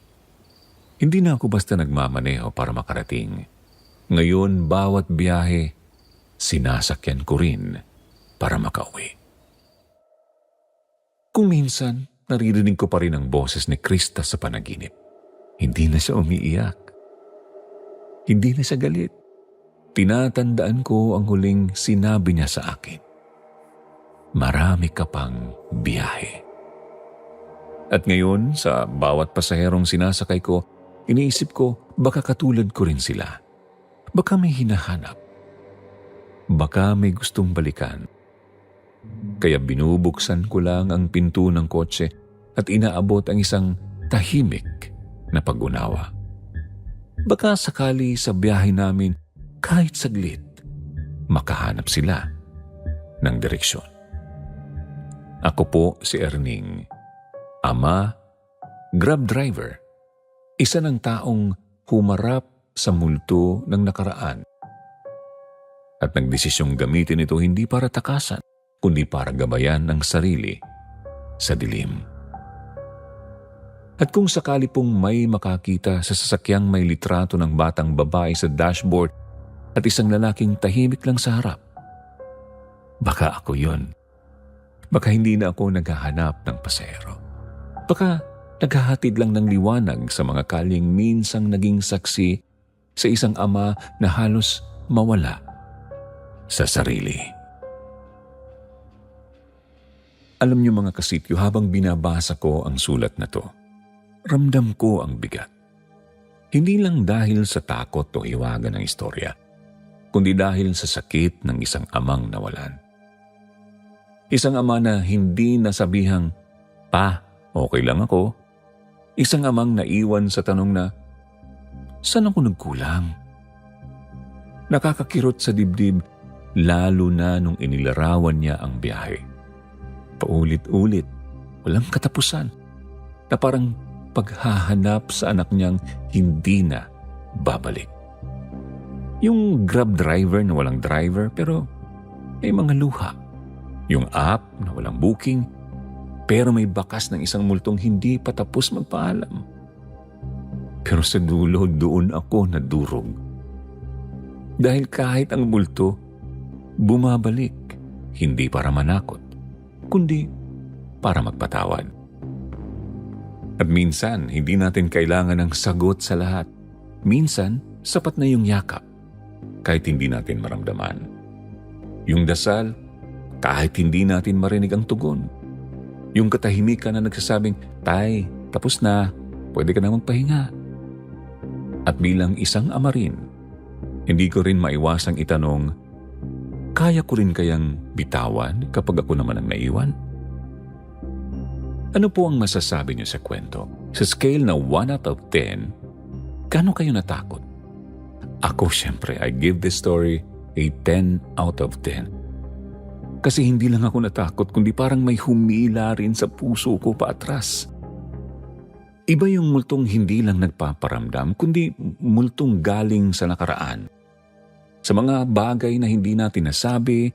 Hindi na ako basta nagmamaneho para makarating. Ngayon, bawat biyahe, sinasakyan ko rin para makauwi. Kung minsan, naririnig ko pa rin ang boses ni Krista sa panaginip. Hindi na siya umiiyak. Hindi na siya galit. Tinatandaan ko ang huling sinabi niya sa akin. Marami ka pang biyahe. At ngayon, sa bawat pasaherong sinasakay ko, iniisip ko, baka katulad ko rin sila. Baka may hinahanap. Baka may gustong balikan. Kaya binubuksan ko lang ang pinto ng kotse at inaabot ang isang tahimik na pag-unawa. Baka sakali sa biyahe namin, kahit saglit, makahanap sila ng direksyon. Ako po si Erning, ama, grab driver, isa ng taong humarap sa multo ng nakaraan at nagdesisyong gamitin ito hindi para takasan, kundi para gabayan ang sarili sa dilim. At kung sakali pong may makakita sa sasakyang may litrato ng batang babae sa dashboard at isang lalaking tahimik lang sa harap, baka ako yun. Baka hindi na ako naghahanap ng pasahero. Baka naghahatid lang ng liwanag sa mga kalyeng minsang naging saksi sa isang ama na halos mawala sa sarili. Alam niyo mga kasityo, habang binabasa ko ang sulat na to, ramdam ko ang bigat. Hindi lang dahil sa takot o hiwaga ng istorya, kundi dahil sa sakit ng isang amang nawalan. Isang ama na hindi nasabihang, "Pa, okay lang ako." Isang amang naiwan sa tanong na, "Saan ako nagkulang?" Nakakakirot sa dibdib, lalo na nung inilarawan niya ang biyahe. Paulit-ulit, walang katapusan, na parang paghahanap sa anak niyang hindi na babalik. Yung grab driver na walang driver pero may mga luha. Yung app na walang booking pero may bakas ng isang multong hindi pa tapos magpaalam. Pero sa dulo, doon ako nadurog. Dahil kahit ang multo, bumabalik, hindi para manakot, kundi para magpatawad. At minsan, hindi natin kailangan ng sagot sa lahat. Minsan, sapat na yung yakap, kahit hindi natin maramdaman. Yung dasal, kahit hindi natin marinig ang tugon. Yung katahimikan na nagsasabing, "Tay, tapos na, pwede ka na magpahinga." At bilang isang ama rin, hindi ko rin maiwasang itanong, kaya ko rin kayang bitawan kapag ako naman ang naiwan? Ano po ang masasabi niyo sa kwento? Sa scale na 1 out of 10, gaano kayo natakot? Ako syempre, I give this story a 10 out of 10. Kasi hindi lang ako natakot, kundi parang may humila rin sa puso ko paatras. Iba yung multong hindi lang nagpaparamdam, kundi multong galing sa nakaraan. sa mga bagay na hindi natin nasabi,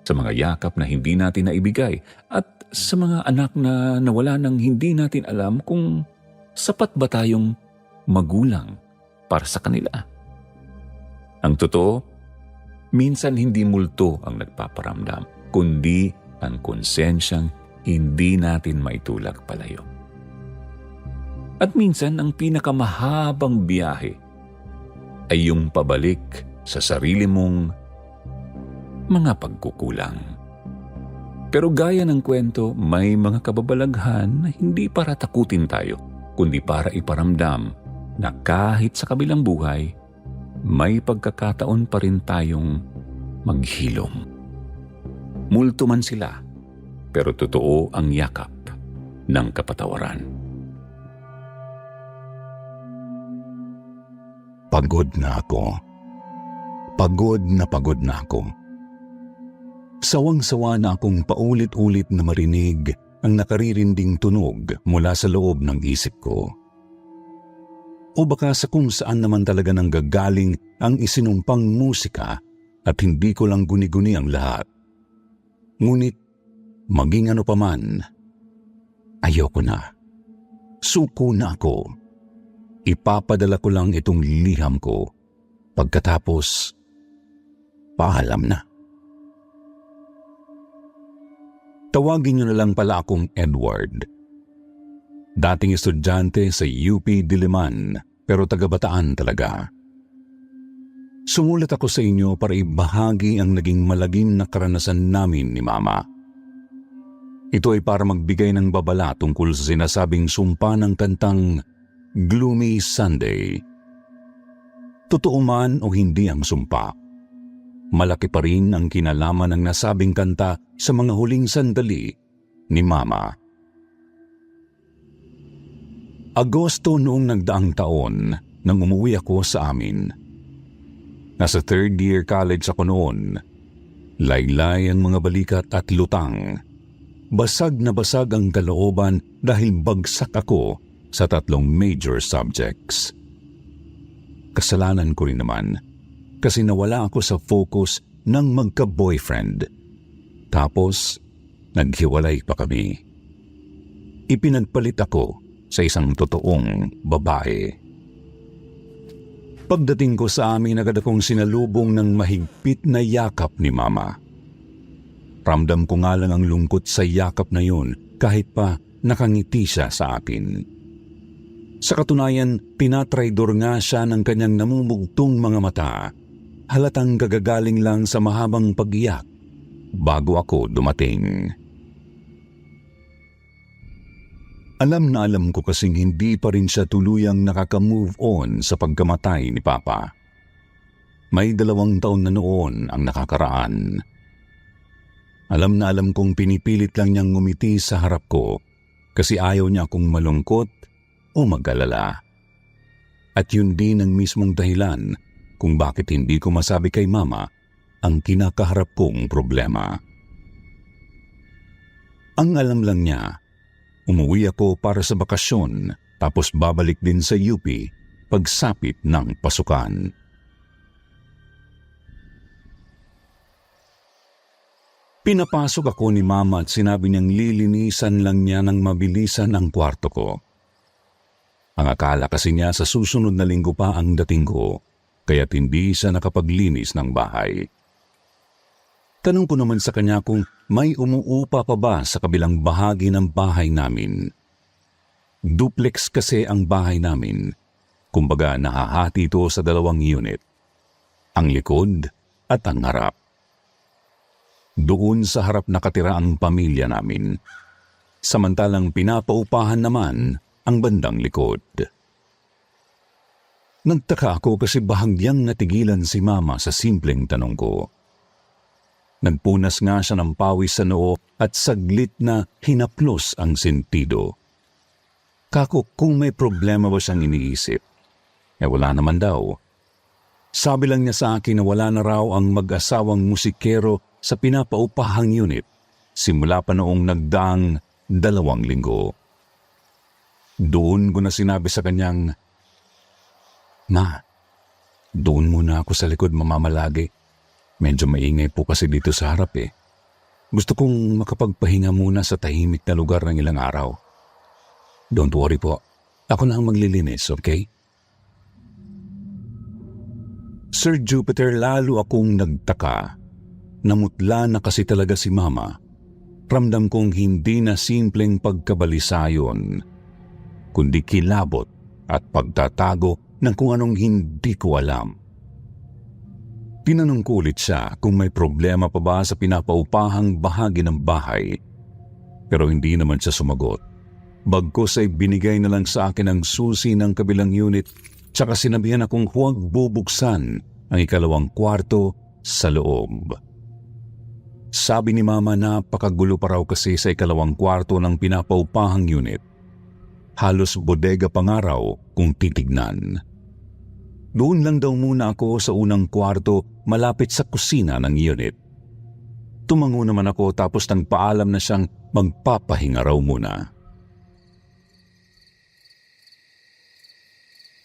sa mga yakap na hindi natin naibigay, at sa mga anak na nawala nang hindi natin alam kung sapat ba tayong magulang para sa kanila. Ang totoo, minsan hindi multo ang nagpaparamdam, kundi ang konsensyang hindi natin maitulak palayo. At minsan ang pinakamahabang biyahe ay yung pabalik sa sarili mong mga pagkukulang. Pero gaya ng kwento, may mga kababalaghan na hindi para takutin tayo, kundi para iparamdam na kahit sa kabilang buhay, may pagkakataon pa rin tayong maghilom. Multo man sila, pero totoo ang yakap ng kapatawaran. Pagod na ako. Pagod na ako. Sawang-sawa na akong paulit-ulit na marinig ang nakaririnding tunog mula sa loob ng isip ko. O baka sa kung saan naman talaga nang gagaling ang isinumpang musika at hindi ko lang guni-guni ang lahat. Ngunit maging ano paman, ayoko na. Suko na ako. Ipapadala ko lang itong liham ko. Pagkatapos, paalam na. Tawagin niyo na lang pala akong Edward. Dating estudyante sa UP Diliman, pero taga-Bataan talaga. Sumulat ako sa inyo para ibahagi ang naging malagim na karanasan namin ni Mama. Ito ay para magbigay ng babala tungkol sa sinasabing sumpa ng kantang Gloomy Sunday. Totoo man o hindi ang sumpa, malaki pa rin ang kinalaman ng nasabing kanta sa mga huling sandali ni Mama. Agosto noong nagdaang taon nang umuwi ako sa amin. Nasa third year college ako noon. Laylay ang mga balikat at lutang. Basag na basag ang kalooban dahil bagsak ako sa 3 major subjects. Kasalanan ko rin naman kasi nawala ako sa focus ng magka-boyfriend. Tapos, naghiwalay pa kami. Ipinagpalit ako sa isang totoong babae. Pagdating ko sa amin, agad akong sinalubong ng mahigpit na yakap ni Mama. Ramdam ko nga lang ang lungkot sa yakap na yun kahit pa nakangiti siya sa akin. Sa katunayan, tinatraidor nga siya ng kanyang namumugtong mga mata. Halatang gagagaling lang sa mahabang pag-iyak bago ako dumating. Alam na alam ko kasing hindi pa rin siya tuluyang nakaka-move on sa pagkamatay ni Papa. May 2 taon na noon ang nakakaraan. Alam na alam kong pinipilit lang niyang ngumiti sa harap ko kasi ayaw niya akong malungkot o mag-alala. At yun din ang mismong dahilan kung bakit hindi ko masabi kay Mama ang kinakaharap kong problema. Ang alam lang niya, umuwi ako para sa bakasyon tapos babalik din sa UP pagsapit ng pasukan. Pinapasok ako ni Mama at sinabi niyang lilinisan lang niya ng mabilisan ang kwarto ko. Ang akala kasi niya sa susunod na linggo pa ang dating ko, kaya't hindi siya nakapaglinis ng bahay. Tanong ko naman sa kanya kung may umuupa pa ba sa kabilang bahagi ng bahay namin. Duplex kasi ang bahay namin. Kumbaga nahahati ito sa 2 unit. Ang likod at ang harap. Doon sa harap nakatira ang pamilya namin. Samantalang pinapaupahan naman ang bandang likod. Nagtaka ako kasi bahagyang natigilan si Mama sa simpleng tanong ko. Nagpunas nga siya ng pawis sa noo at saglit na hinaplos ang sentido. Kako kung may problema ba siyang iniisip. Wala naman daw. Sabi lang niya sa akin na wala na raw ang mag-asawang musikero sa pinapaupahang unit simula pa noong nagdaang 2 linggo. Doon ko na sinabi sa kanyang, Ma, Doon muna ako sa likod mamamalagi. Medyo maingay po kasi dito sa harap eh. Gusto kong makapagpahinga muna sa tahimik na lugar ng ilang araw. Don't worry po. Ako na ang maglilinis, okay? Sir Jupiter, lalo akong nagtaka. Namutla na kasi talaga si Mama. Ramdam kong hindi na simpleng pagkabalisa yun, kundi kilabot at pagtatago ng kung anong hindi ko alam. Tinanong ko ulit siya kung may problema pa ba sa pinapaupahang bahagi ng bahay. Pero hindi naman siya sumagot. Bagkus ay binigay na lang sa akin ang susi ng kabilang unit tsaka sinabihan akong huwag bubuksan ang ikalawang kwarto sa loob. Sabi ni Mama napakagulo pa raw kasi sa ikalawang kwarto ng pinapaupahang unit. Halos bodega pa nga raw kung titignan. Doon lang daw muna ako sa unang kwarto malapit sa kusina ng unit. Tumango naman ako tapos nagpaalam na siyang magpapahinga raw muna.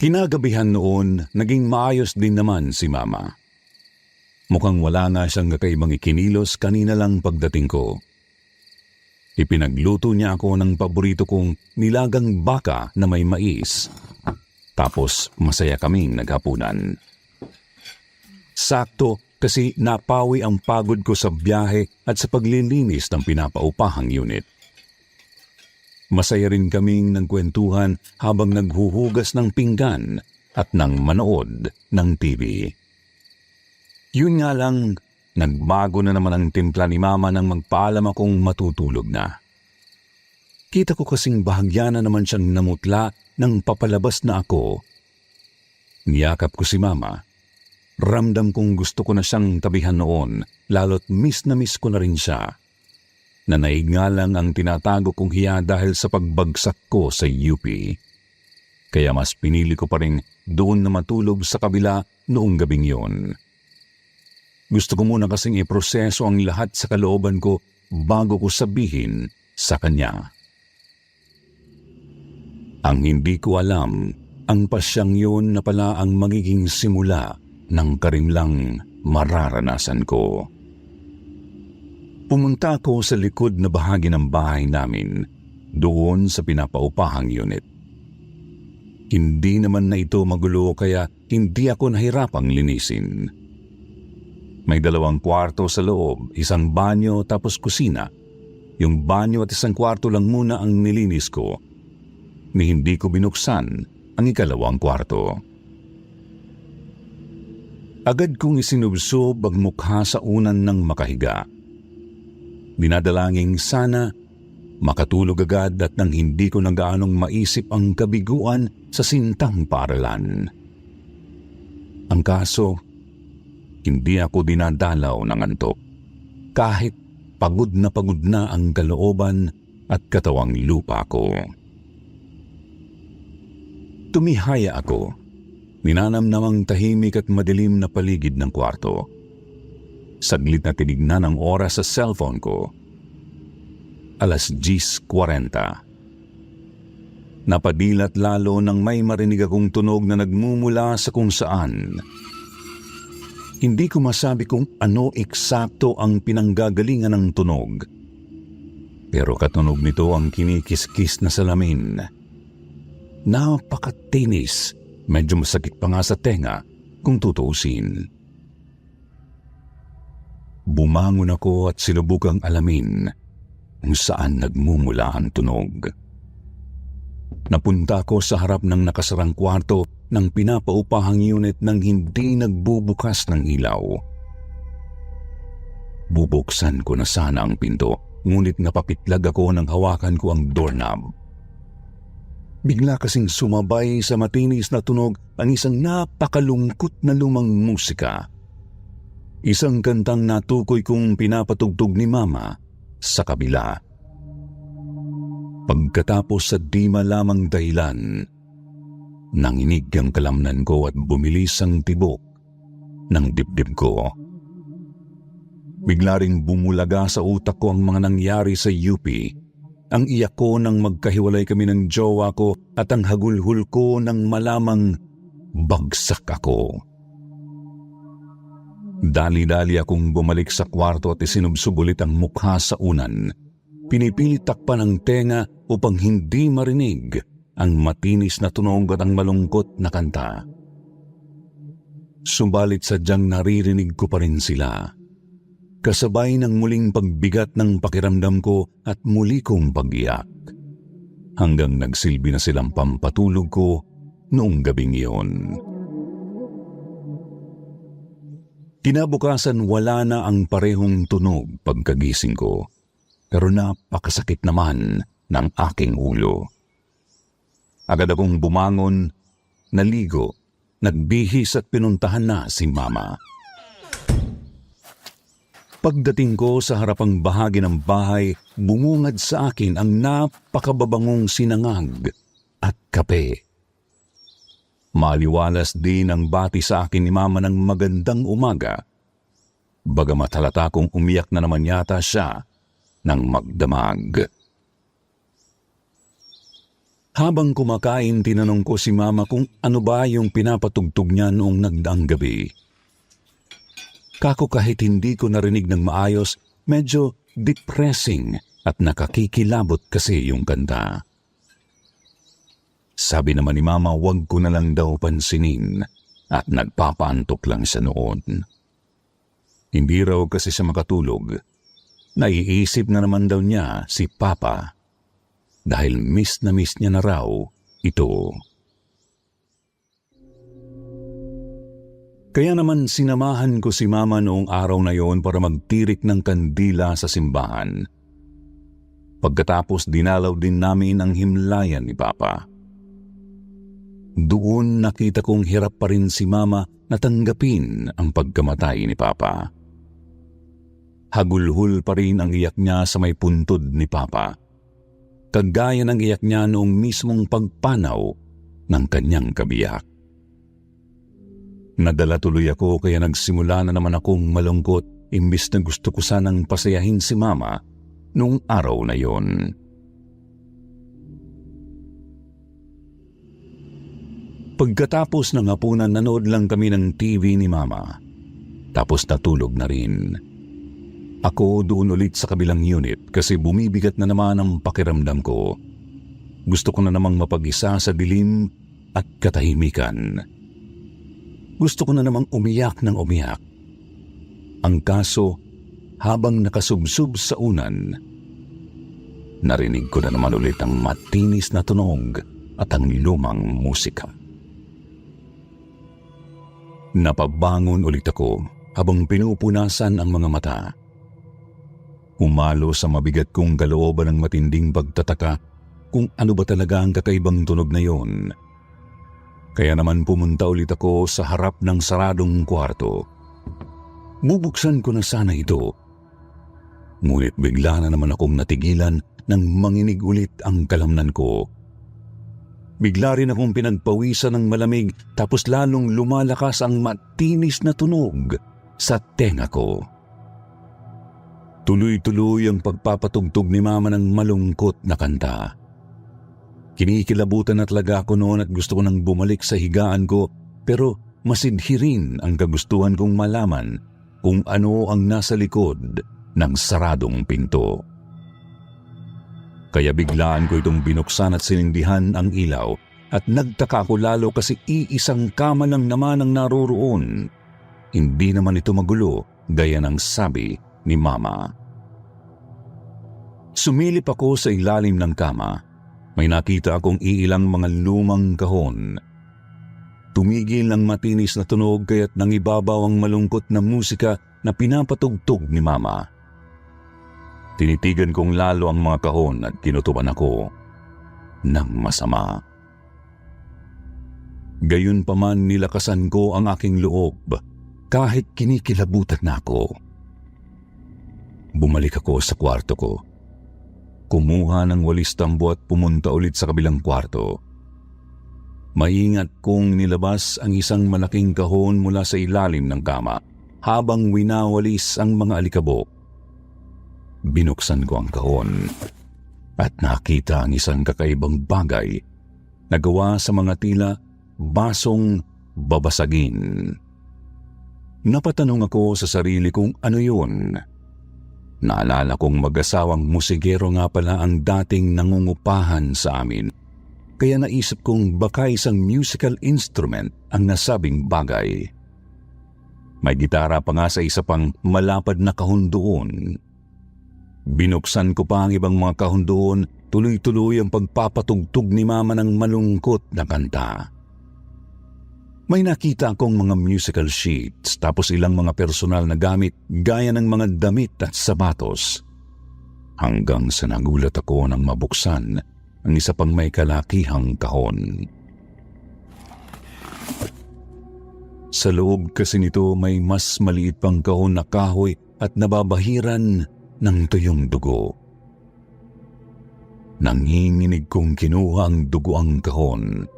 Kinagabihan noon, naging maayos din naman si Mama. Mukhang wala nga siyang kakaibang ikinilos kanina lang pagdating ko. Ipinagluto niya ako ng paborito kong nilagang baka na may mais. Tapos masaya kaming naghapunan. Sakto kasi napawi ang pagod ko sa biyahe at sa paglilinis ng pinapaupahang unit. Masaya rin kaming nagkwentuhan habang naghuhugas ng pinggan at nang manood ng TV. Yun nga lang, nagbago na naman ang timpla ni Mama nang magpaalam akong matutulog na. Kita ko kasing bahagya na naman siyang namutla nang papalabas na ako. Niyakap ko si Mama. Ramdam kong gusto ko na siyang tabihan noon, lalo't miss na miss ko na rin siya. Nanaig nga lang ang tinatago kong hiya dahil sa pagbagsak ko sa UP. Kaya mas pinili ko pa rin doon na matulog sa kabila noong gabing yon. Gusto ko muna kasing iproseso ang lahat sa kalooban ko bago ko sabihin sa kanya. Ang hindi ko alam, ang pasyang yun na pala ang magiging simula ng karimlang mararanasan ko. Pumunta ako sa likod na bahagi ng bahay namin, doon sa pinapaupahang unit. Hindi naman na ito magulo kaya hindi ako nahirapang linisin. May 2 kwarto sa loob, 1 banyo tapos kusina. Yung banyo at 1 kwarto lang muna ang nilinis ko. Ni hindi ko binuksan ang ikalawang kwarto. Agad kong isinubsob ang mukha sa unan ng makahiga. Dinadalangin sana makatulog agad at nang hindi ko na gaanong maisip ang kabiguan sa sintang paaralan. Ang kaso, hindi ako dinadalaw ng antok. Kahit pagod na ang kalooban at katawang lupa ko. Tumihaya ako. Ninanamnamang tahimik at madilim na paligid ng kwarto. Saglit na tinignan ang oras sa cellphone ko. 10:40. Napadilat lalo nang may marinig akong tunog na nagmumula sa kung saan. Hindi ko masabi kung ano eksakto ang pinanggagalingan ng tunog. Pero katunog nito ang kinikiskis na salamin. Napakatinis, medyo masakit pa nga sa tenga kung tutuusin. Bumangon ako at sinubukang alamin kung saan nagmumula ang tunog. Napunta ako sa harap ng nakasarang kwarto ng pinapaupahang unit nang hindi nagbubukas ng ilaw. Bubuksan ko na sana ang pinto, ngunit napapitlag ako nang hawakan ko ang doorknob. Bigla kasing sumabay sa matinis na tunog ang isang napakalungkot na lumang musika. Isang kantang natukoy kong pinapatugtog ni Mama sa kabila. Pagkatapos sa di malamang dahilan, nanginig ang kalamnan ko at bumilis ang tibok ng dibdib ko. Bigla ring bumulaga sa utak ko ang mga nangyari sa UP. Ang iyak ko nang magkahiwalay kami ng jowa ko at ang hagulhul ko nang malamang bagsak ako. Dali-dali akong bumalik sa kwarto at isinubsubulit ang mukha sa unan. Pinipilit takpan ang tenga upang hindi marinig ang matinis na tunog at ang malungkot na kanta. Subalit sadyang naririnig ko pa rin sila. Kasabay ng muling pagbigat ng pakiramdam ko at muli kong pag-iyak. Hanggang nagsilbi na silang pampatulog ko noong gabing iyon. Kinabukasan wala na ang parehong tunog pagkagising ko, pero napakasakit naman ng aking ulo. Agad akong bumangon, naligo, nagbihis at pinuntahan na si Mama. Pagdating ko sa harapang bahagi ng bahay, bumungad sa akin ang napakababangong sinangag at kape. Maliwalas din ang bati sa akin ni Mama ng magandang umaga. Bagamat halata kong umiyak na naman yata siya ng magdamag. Habang kumakain, tinanong ko si Mama kung ano ba yung pinapatugtog niya noong nagdaang gabi. Kako kahit hindi ko narinig ng maayos, medyo depressing at nakakikilabot kasi yung kanta. Sabi naman ni Mama, wag ko na lang daw pansinin at nagpapaantok lang siya noon. Hindi raw kasi siya makatulog. Naiisip na naman daw niya si Papa dahil miss niya na raw ito. Kaya naman sinamahan ko si Mama noong araw na yon para magtirik ng kandila sa simbahan. Pagkatapos dinalaw din namin ang himlayan ni Papa. Doon nakita kong hirap pa rin si Mama na tanggapin ang pagkamatay ni Papa. Hagulhul pa rin ang iyak niya sa may puntod ni Papa. Kagaya ng iyak niya noong mismong pagpanaw ng kanyang kabiyak. Nadala tuloy ako kaya nagsimula na naman akong malungkot imbis na gusto ko sanang pasayahin si Mama noong araw na yon. Pagkatapos ng hapunan, nanood lang kami ng TV ni Mama. Tapos natulog na rin. Ako doon ulit sa kabilang unit kasi bumibigat na naman ang pakiramdam ko. Gusto ko na namang mapag-isa sa dilim at katahimikan. Gusto ko na namang umiyak ng umiyak. Ang kaso, habang nakasubsub sa unan, narinig ko na naman ulit ang matinis na tunog at ang lumang musika. Napabangon ulit ako habang pinupunasan ang mga mata. Umalo sa mabigat kong kalooban ng matinding pagtataka kung ano ba talaga ang kakaibang tunog na yon. Kaya naman pumunta ulit ako sa harap ng saradong kwarto. Bubuksan ko na sana ito. Ngunit bigla na naman akong natigilan nang manginig ulit ang kalamnan ko. Bigla rin akong pinagpawisan ng malamig tapos lalong lumalakas ang matinis na tunog sa tenga ko. Tuloy-tuloy ang pagpapatugtog ni Mama ng malungkot na kanta. Kinikilabutan na talaga ako noon at gusto ko nang bumalik sa higaan ko pero masidhi rin ang kagustuhan kong malaman kung ano ang nasa likod ng saradong pinto. Kaya biglaan ko itong binuksan at sinindihan ang ilaw at nagtaka ako lalo kasi iisang kama lang naman ang naroroon. Hindi naman ito magulo gaya ng sabi ni Mama. Sumilip ako sa ilalim ng kama. May nakita akong iilang mga lumang kahon. Tumigil ang matinis na tunog kaya't nangibabaw ang malungkot na musika na pinapatugtog ni Mama. Tinitigan kong lalo ang mga kahon at kinutuban ako ng masama. Gayunpaman nilakasan ko ang aking loob kahit kinikilabutan na ako. Bumalik ako sa kwarto ko. Kumuha ng walis tambo at pumunta ulit sa kabilang kwarto. Maingat kong nilabas ang isang malaking kahon mula sa ilalim ng kama habang winawalis ang mga alikabok. Binuksan ko ang kahon at nakita ang isang kakaibang bagay na gawa sa mga tila basong babasagin. Napatanong ako sa sarili kung ano yun. Naalala kong mag-asawang musigero nga pala ang dating nangungupahan sa amin. Kaya naisip kong baka isang musical instrument ang nasabing bagay. May gitara pa nga sa isa pang malapad na kahon doon. Binuksan ko pa ang ibang mga kahon doon, tuloy-tuloy ang pagpapatugtog ni Mama ng malungkot na kanta. May nakita akong mga musical sheets tapos ilang mga personal na gamit gaya ng mga damit at sapatos. Hanggang sa nagulat ako nang mabuksan ang isa pang may kalakihang kahon. Sa loob kasi nito may mas maliit pang kahon na kahoy at nababahiran ng tuyong dugo. Nanginginig kong kinuha ang dugo ang kahon.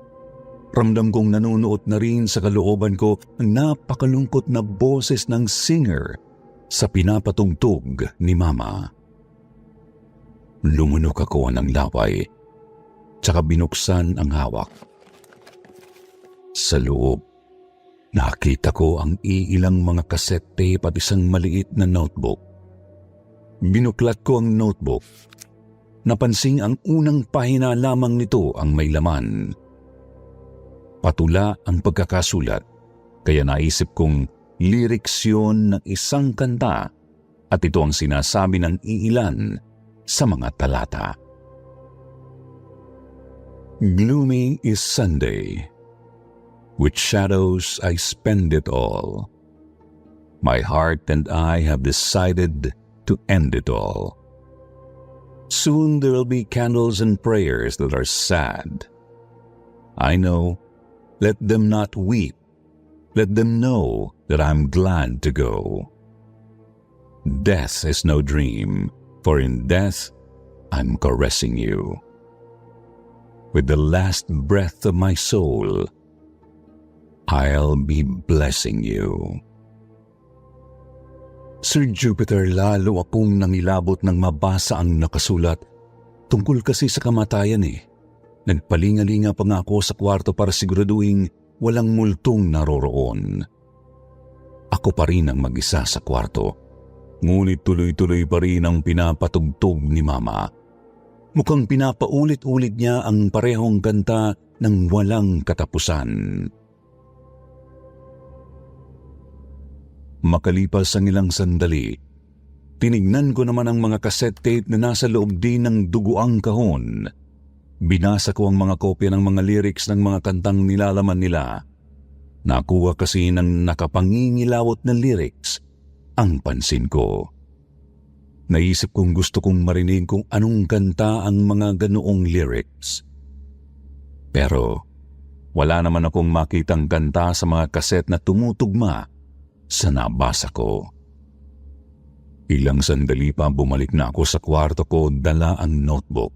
Ramdam kong nanunuot na rin sa kalooban ko ang napakalungkot na boses ng singer sa pinapatugtog ni Mama. Lumunok ako ng laway, tsaka binuksan ang hawak. Sa loob, nakita ko ang iilang mga cassette tape at isang maliit na notebook. Binuklat ko ang notebook. Napansing ang unang pahina lamang nito ang may laman. Patula ang pagkakasulat, kaya naisip kong lyrics yun ng isang kanta at ito ang sinasabi ng iilan sa mga talata. Gloomy is Sunday. With shadows I spend it all. My heart and I have decided to end it all. Soon there will be candles and prayers that are sad. I know. Let them not weep. Let them know that I'm glad to go. Death is no dream, for in death I'm caressing you. With the last breath of my soul, I'll be blessing you. Sir Jupiter, lalo akong nangilabot nang mabasa ang nakasulat. Tungkol kasi sa kamatayan Nagpalingalinga pa nga ako sa kwarto para siguraduhin walang multong naroroon. Ako pa rin ang mag-isa sa kwarto. Ngunit tuloy-tuloy pa rin ang pinapatugtog ni Mama. Mukhang pinapaulit-ulit niya ang parehong kanta ng walang katapusan. Makalipas ang ilang sandali, tinignan ko naman ang mga cassette tape na nasa loob din ng duguang kahon. Binasa ko ang mga kopya ng mga lyrics ng mga kantang nilalaman nila. Nakuha kasi ng nakapangingilawot na lyrics ang pansin ko. Naisip kong gusto kong marinig kung anong kanta ang mga ganoong lyrics. Pero wala naman akong makitang kanta sa mga kaset na tumutugma sa nabasa ko. Ilang sandali pa bumalik na ako sa kwarto ko, dala ang notebook.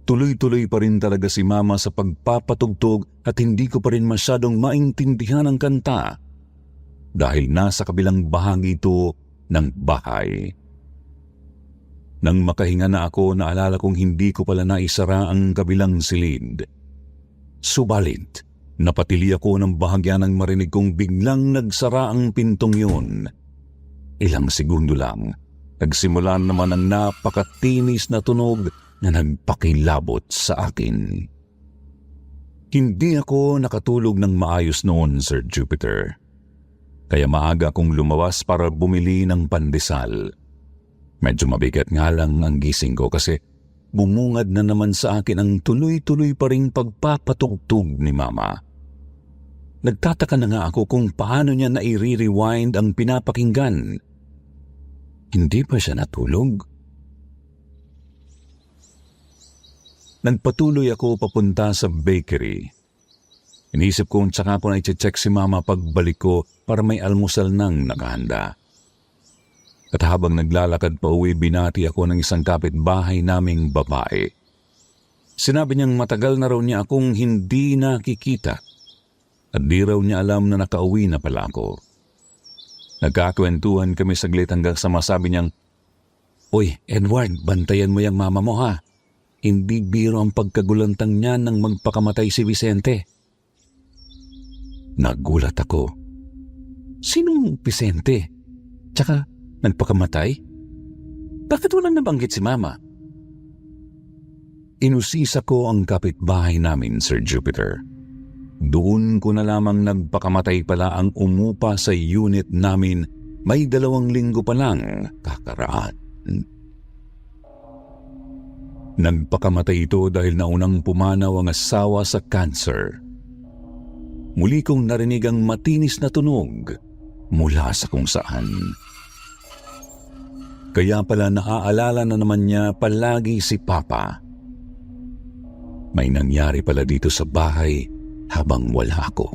Tuloy-tuloy pa rin talaga si Mama sa pagpapatugtog at hindi ko pa rin masyadong maintindihan ang kanta dahil nasa kabilang bahagi ito ng bahay. Nang makahinga na ako, naalala kong hindi ko pala naisara ang kabilang silid. Subalit, napatili ako ng bahagya nang marinig kong biglang nagsara ang pintong yun. Ilang segundo lang, nagsimula naman ang napakatinis na tunog na nagpakilabot sa akin. Hindi ako nakatulog ng maayos noon, Sir Jupiter. Kaya maaga akong lumawas para bumili ng pandesal. Medyo mabigat nga lang ang gising ko kasi bumungad na naman sa akin ang tuloy-tuloy pa ring pagpapatugtog ni Mama. Nagtataka na nga ako kung paano niya nai-rewind ang pinapakinggan. Hindi pa siya natulog? Nagpatuloy ako papunta sa bakery. Inisip kong tsaka ko na i-check si Mama pagbalik ko para may almusal nang nakahanda. At habang naglalakad pa uwi, binati ako ng isang kapitbahay naming babae. Sinabi niyang matagal na raw niya akong hindi nakikita at di raw niya alam na nakauwi na pala ako. Nagkakwentuhan kami saglit hanggang sa masabi niyang, "Uy, Edward, bantayan mo yung mama mo ha. Hindi biro ang pagkagulantang niya nang magpakamatay si Vicente." Nagulat ako. Sinong Vicente? Tsaka nagpakamatay? Bakit walang nabanggit si Mama? Inusisa ko ang kapitbahay namin, Sir Jupiter. Doon ko na lamang nagpakamatay pala ang umupa sa unit namin may 2 linggo pa lang kakaraan. Nagpakamatay ito dahil naunang pumanaw ang asawa sa cancer. Muli kong narinig ang matinis na tunog mula sa kung saan. Kaya pala naaalala na naman niya palagi si Papa. May nangyari pala dito sa bahay habang wala ako.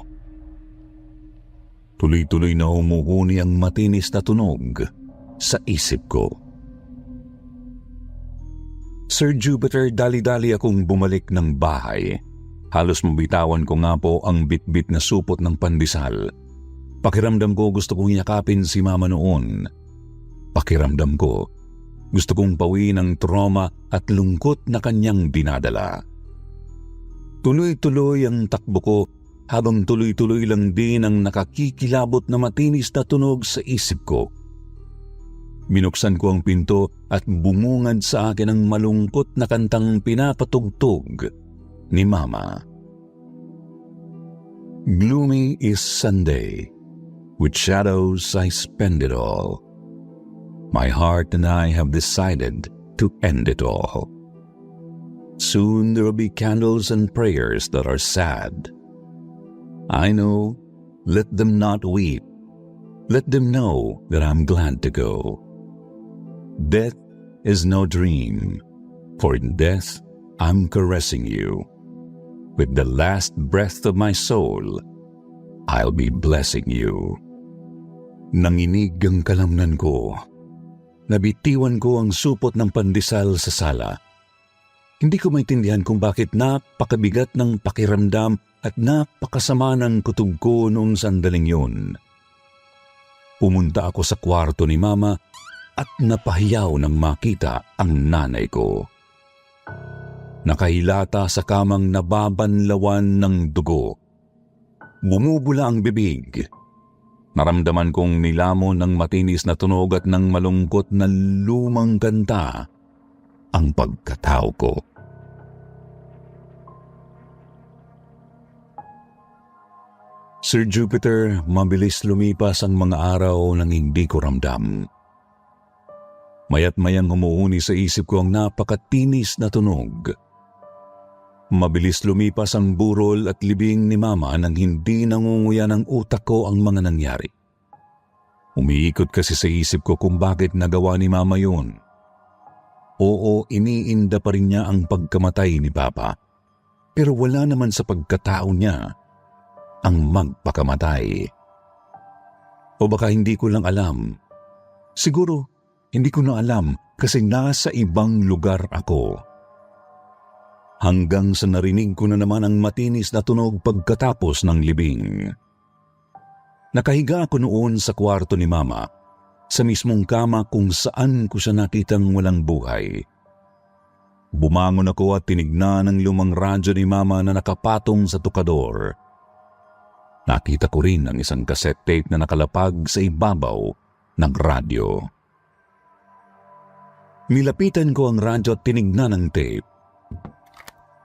Tuloy-tuloy na humuhuni ang matinis na tunog sa isip ko. Sir Jupiter, dali-dali akong bumalik ng bahay. Halos mabitawan ko nga po ang bitbit na supot ng pandesal. Pakiramdam ko gusto kong yakapin si Mama noon. Pakiramdam ko gusto kong pawiin ang trauma at lungkot na kanyang dinadala. Tuloy-tuloy ang takbo ko habang tuloy-tuloy lang din ang nakakikilabot na matinis na tunog sa isip ko. Binuksan ko ang pinto at bumungad sa akin ang malungkot na kantang pinapatugtog ni Mama. Gloomy is Sunday, with shadows I spend it all. My heart and I have decided to end it all. Soon there will be candles and prayers that are sad. I know, let them not weep. Let them know that I'm glad to go. Death is no dream, for in death I'm caressing you. With the last breath of my soul, I'll be blessing you. Nanginig ang kalamnan ko. Nabitiwan ko ang supot ng pandesal sa sala. Hindi ko maintindihan kung bakit napakabigat ng pakiramdam at napakasama ng kutob ko noong sandaling yun. Pumunta ako sa kwarto ni Mama at napahiyaw nang makita ang nanay ko. Nakahilata sa kamang nababanlawan ng dugo. Bumubula ang bibig. Naramdaman kong nilamon ng matinis na tunog at ng malungkot na lumang kanta ang pagkatao ko. Sir Jupiter, mabilis lumipas ang mga araw nang hindi ko ramdam. Maya't mayang humuhuni sa isip ko ang napakatinis na tunog. Mabilis lumipas ang burol at libing ni Mama nang hindi nangunguya ng utak ko ang mga nangyari. Umiikot kasi sa isip ko kung bakit nagawa ni Mama yun. Oo, iniinda pa rin niya ang pagkamatay ni Papa. Pero wala naman sa pagkatao niya ang magpakamatay. O baka hindi ko lang alam. Siguro, hindi ko na alam kasi nasa ibang lugar ako. Hanggang sa narinig ko na naman ang matinis na tunog pagkatapos ng libing. Nakahiga ako noon sa kwarto ni Mama, sa mismong kama kung saan ko siya nakitang walang buhay. Bumangon ako at tinignan ang lumang radyo ni Mama na nakapatong sa tukador. Nakita ko rin ang isang cassette tape na nakalapag sa ibabaw ng radyo. Nilapitan ko ang radyo at tinignan ang tape.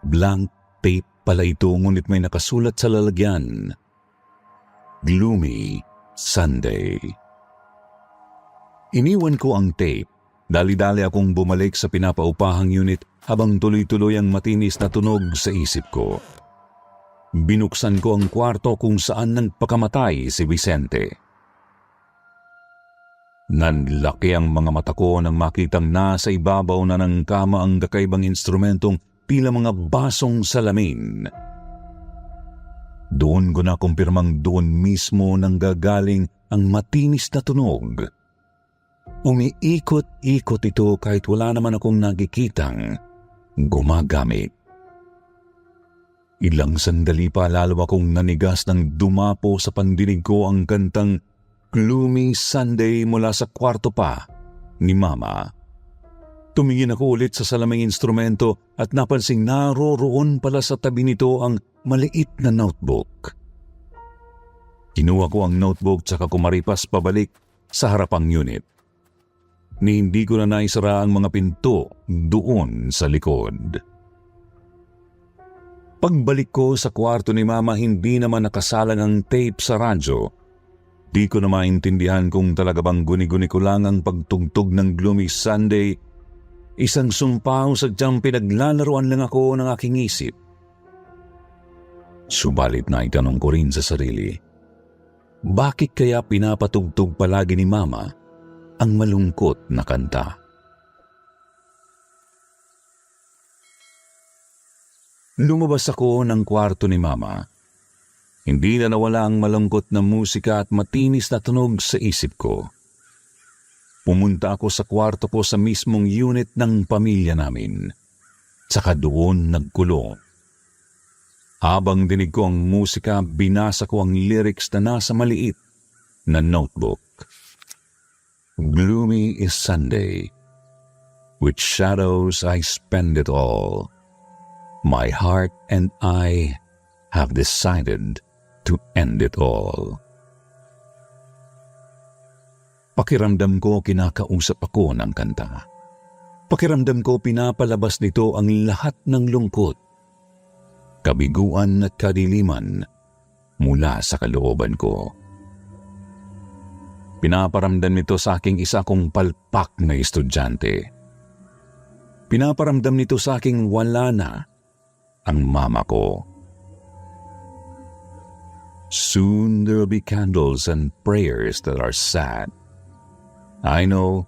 Blank tape pala ito ngunit may nakasulat sa lalagyan. Gloomy Sunday. Iniwan ko ang tape. Dali-dali akong bumalik sa pinapaupahang unit habang tuloy-tuloy ang matinis na tunog sa isip ko. Binuksan ko ang kwarto kung saan nagpakamatay si Vicente. Nanlaki ang mga mata ko nang makitang nasa ibabaw na ng kama ang kakaibang instrumentong tila mga basong salamin. Doon ko na kumpirmang doon mismo nanggagaling ang matinis na tunog. Umiikot-ikot ito kahit wala naman akong nakikitang gumagamit. Ilang sandali pa lalo akong nanigas nang dumapo sa pandinig ko ang kantang Gloomy Sunday mula sa kwarto pa ni Mama. Tumingin ako ulit sa salaming instrumento at napansing naroroon pala sa tabi nito ang maliit na notebook. Kinuha ko ang notebook tsaka kumaripas pabalik sa harapang unit. Ni hindi ko na naisara ang mga pinto doon sa likod. Pagbalik ko sa kwarto ni Mama, hindi naman nakasalang ang tape sa radyo. Di ko na maintindihan kung talaga bang guni-guni ko lang ang pagtugtog ng Gloomy Sunday. Isang sumpaw sadyang pinaglalaroan lang ako ng aking isip. Subalit na itanong ko rin sa sarili, bakit kaya pinapatugtog palagi ni Mama ang malungkot na kanta? Lumabas ako ng kwarto ni Mama. Hindi na nawala ang malungkot na musika at matinis na tunog sa isip ko. Pumunta ako sa kwarto ko sa mismong unit ng pamilya namin. Tsaka doon nagkulong. Habang dinig ko ang musika, binasa ko ang lyrics na nasa maliit na notebook. Gloomy is Sunday. With shadows I spend it all. My heart and I have decided to end it all. Pakiramdam ko kinakausap ako ng kanta. Pakiramdam ko pinapalabas nito ang lahat ng lungkot, kabiguan at kadiliman mula sa kalooban ko. Pinaparamdam nito sa aking isa kong palpak na estudyante. Pinaparamdam nito sa aking wala na ang mama ko. Soon there will be candles and prayers that are sad. I know,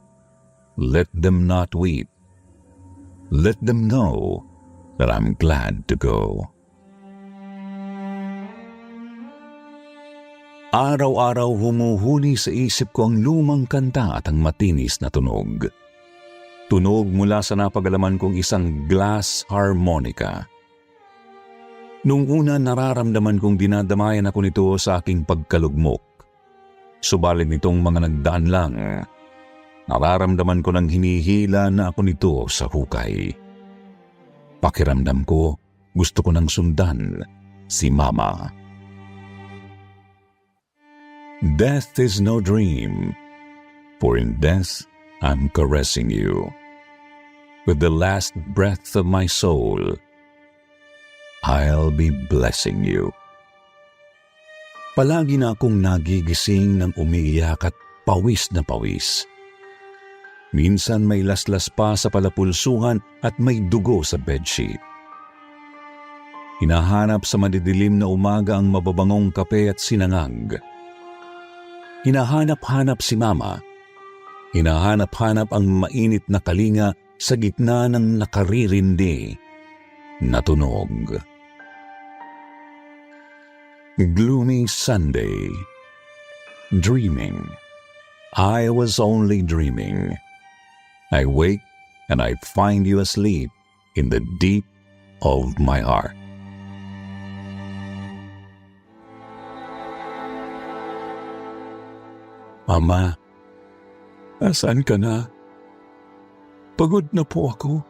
let them not weep. Let them know that I'm glad to go. Araw-araw humuhuni sa isip ko ang lumang kanta at ang matinis na tunog. Tunog mula sa napagalaman kong isang glass harmonica. Nung una nararamdaman kong dinadamayan ako nito sa aking pagkalugmok. Subalit nitong mga nagdaan lang, nararamdaman ko ng hinihila na ako nito sa hukay. Pakiramdam ko, gusto ko nang sundan si Mama. Death is no dream, for in death I'm caressing you. With the last breath of my soul, I'll be blessing you. Palagi na akong nagigising ng umiiyak at pawis na pawis. Minsan may laslas pa sa palapulsuhan at may dugo sa bedsheet. Hinahanap sa madidilim na umaga ang mababangong kape at sinangag. Hinahanap-hanap si Mama. Hinahanap-hanap ang mainit na kalinga sa gitna ng nakaririndi na tunog. Gloomy Sunday. Dreaming. I was only dreaming. I wake and I find you asleep in the deep of my heart. Mama, asan ka na? Pagod na po ako.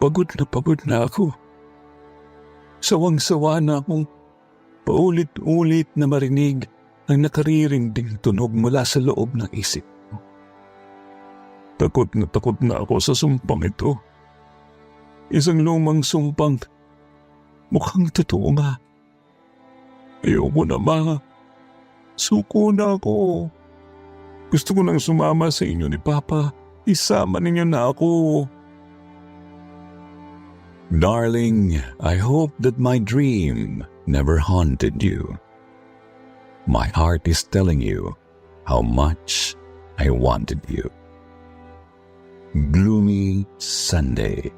Pagod na ako. Sawang-sawa na akong paulit-ulit na marinig ang nakaririnding tunog mula sa loob ng isip ko. Takot na ako sa sumpang ito. Isang lumang sumpang mukhang totoo nga. Ayoko na, Ma. Suko na ako. Gusto ko nang sumama sa inyo ni Papa. Isama ninyo na ako. Darling, I hope that my dream never haunted you. My heart is telling you how much I wanted you. Gloomy Sunday.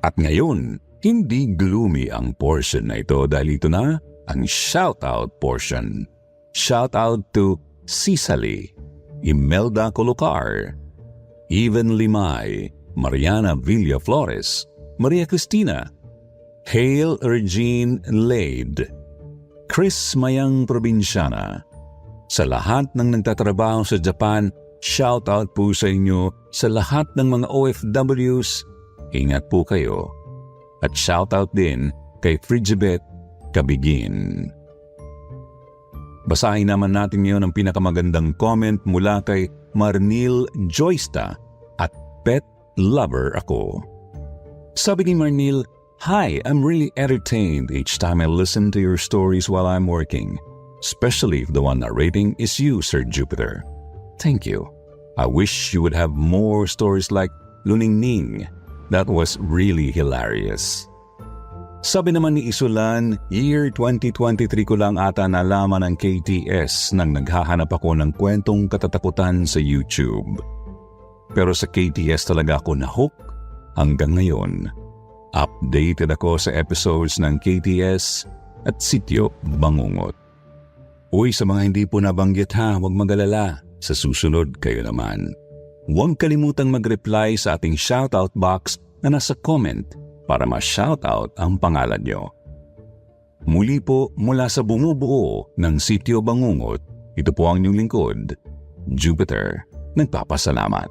At ngayon, hindi gloomy ang portion na ito dahil ito na ang shoutout portion. Shoutout to Cicely, Imelda Colocar, Even Limay, Mariana Villaflores, Maria Cristina, Hale Regine Lade, Chris Mayang Probinsyana. Sa lahat ng nagtatrabaho sa Japan, shoutout po sa inyo. Sa lahat ng mga OFWs, Ingat po kayo. At shoutout din kay Frigibet Kabigin. Basahin naman natin ngayon ang pinakamagandang comment mula kay Marnil Joysta at Pet Lover Ako. Sabi ni Marnil, "Hi, I'm really entertained each time I listen to your stories while I'm working, especially if the one narrating is you, Sir Jupiter. Thank you. I wish you would have more stories like Luning Ning. That was really hilarious." Sabi naman ni Isulan, year 2023 ko lang ata nalaman ng KTS nang naghahanap ako ng kwentong katatakutan sa YouTube. Pero sa KTS talaga ako na-hook hanggang ngayon. Updated ako sa episodes ng KTS at Sityo Bangungot. Uy, sa mga hindi po nabanggit ha, huwag magalala. Sa susunod kayo naman. Huwag kalimutang mag-reply sa ating shoutout box na nasa comment para ma-shoutout ang pangalan nyo. Muli po mula sa bumubuo ng Sityo Bangungot, ito po ang inyong lingkod, Jupiter, nagpapasalamat.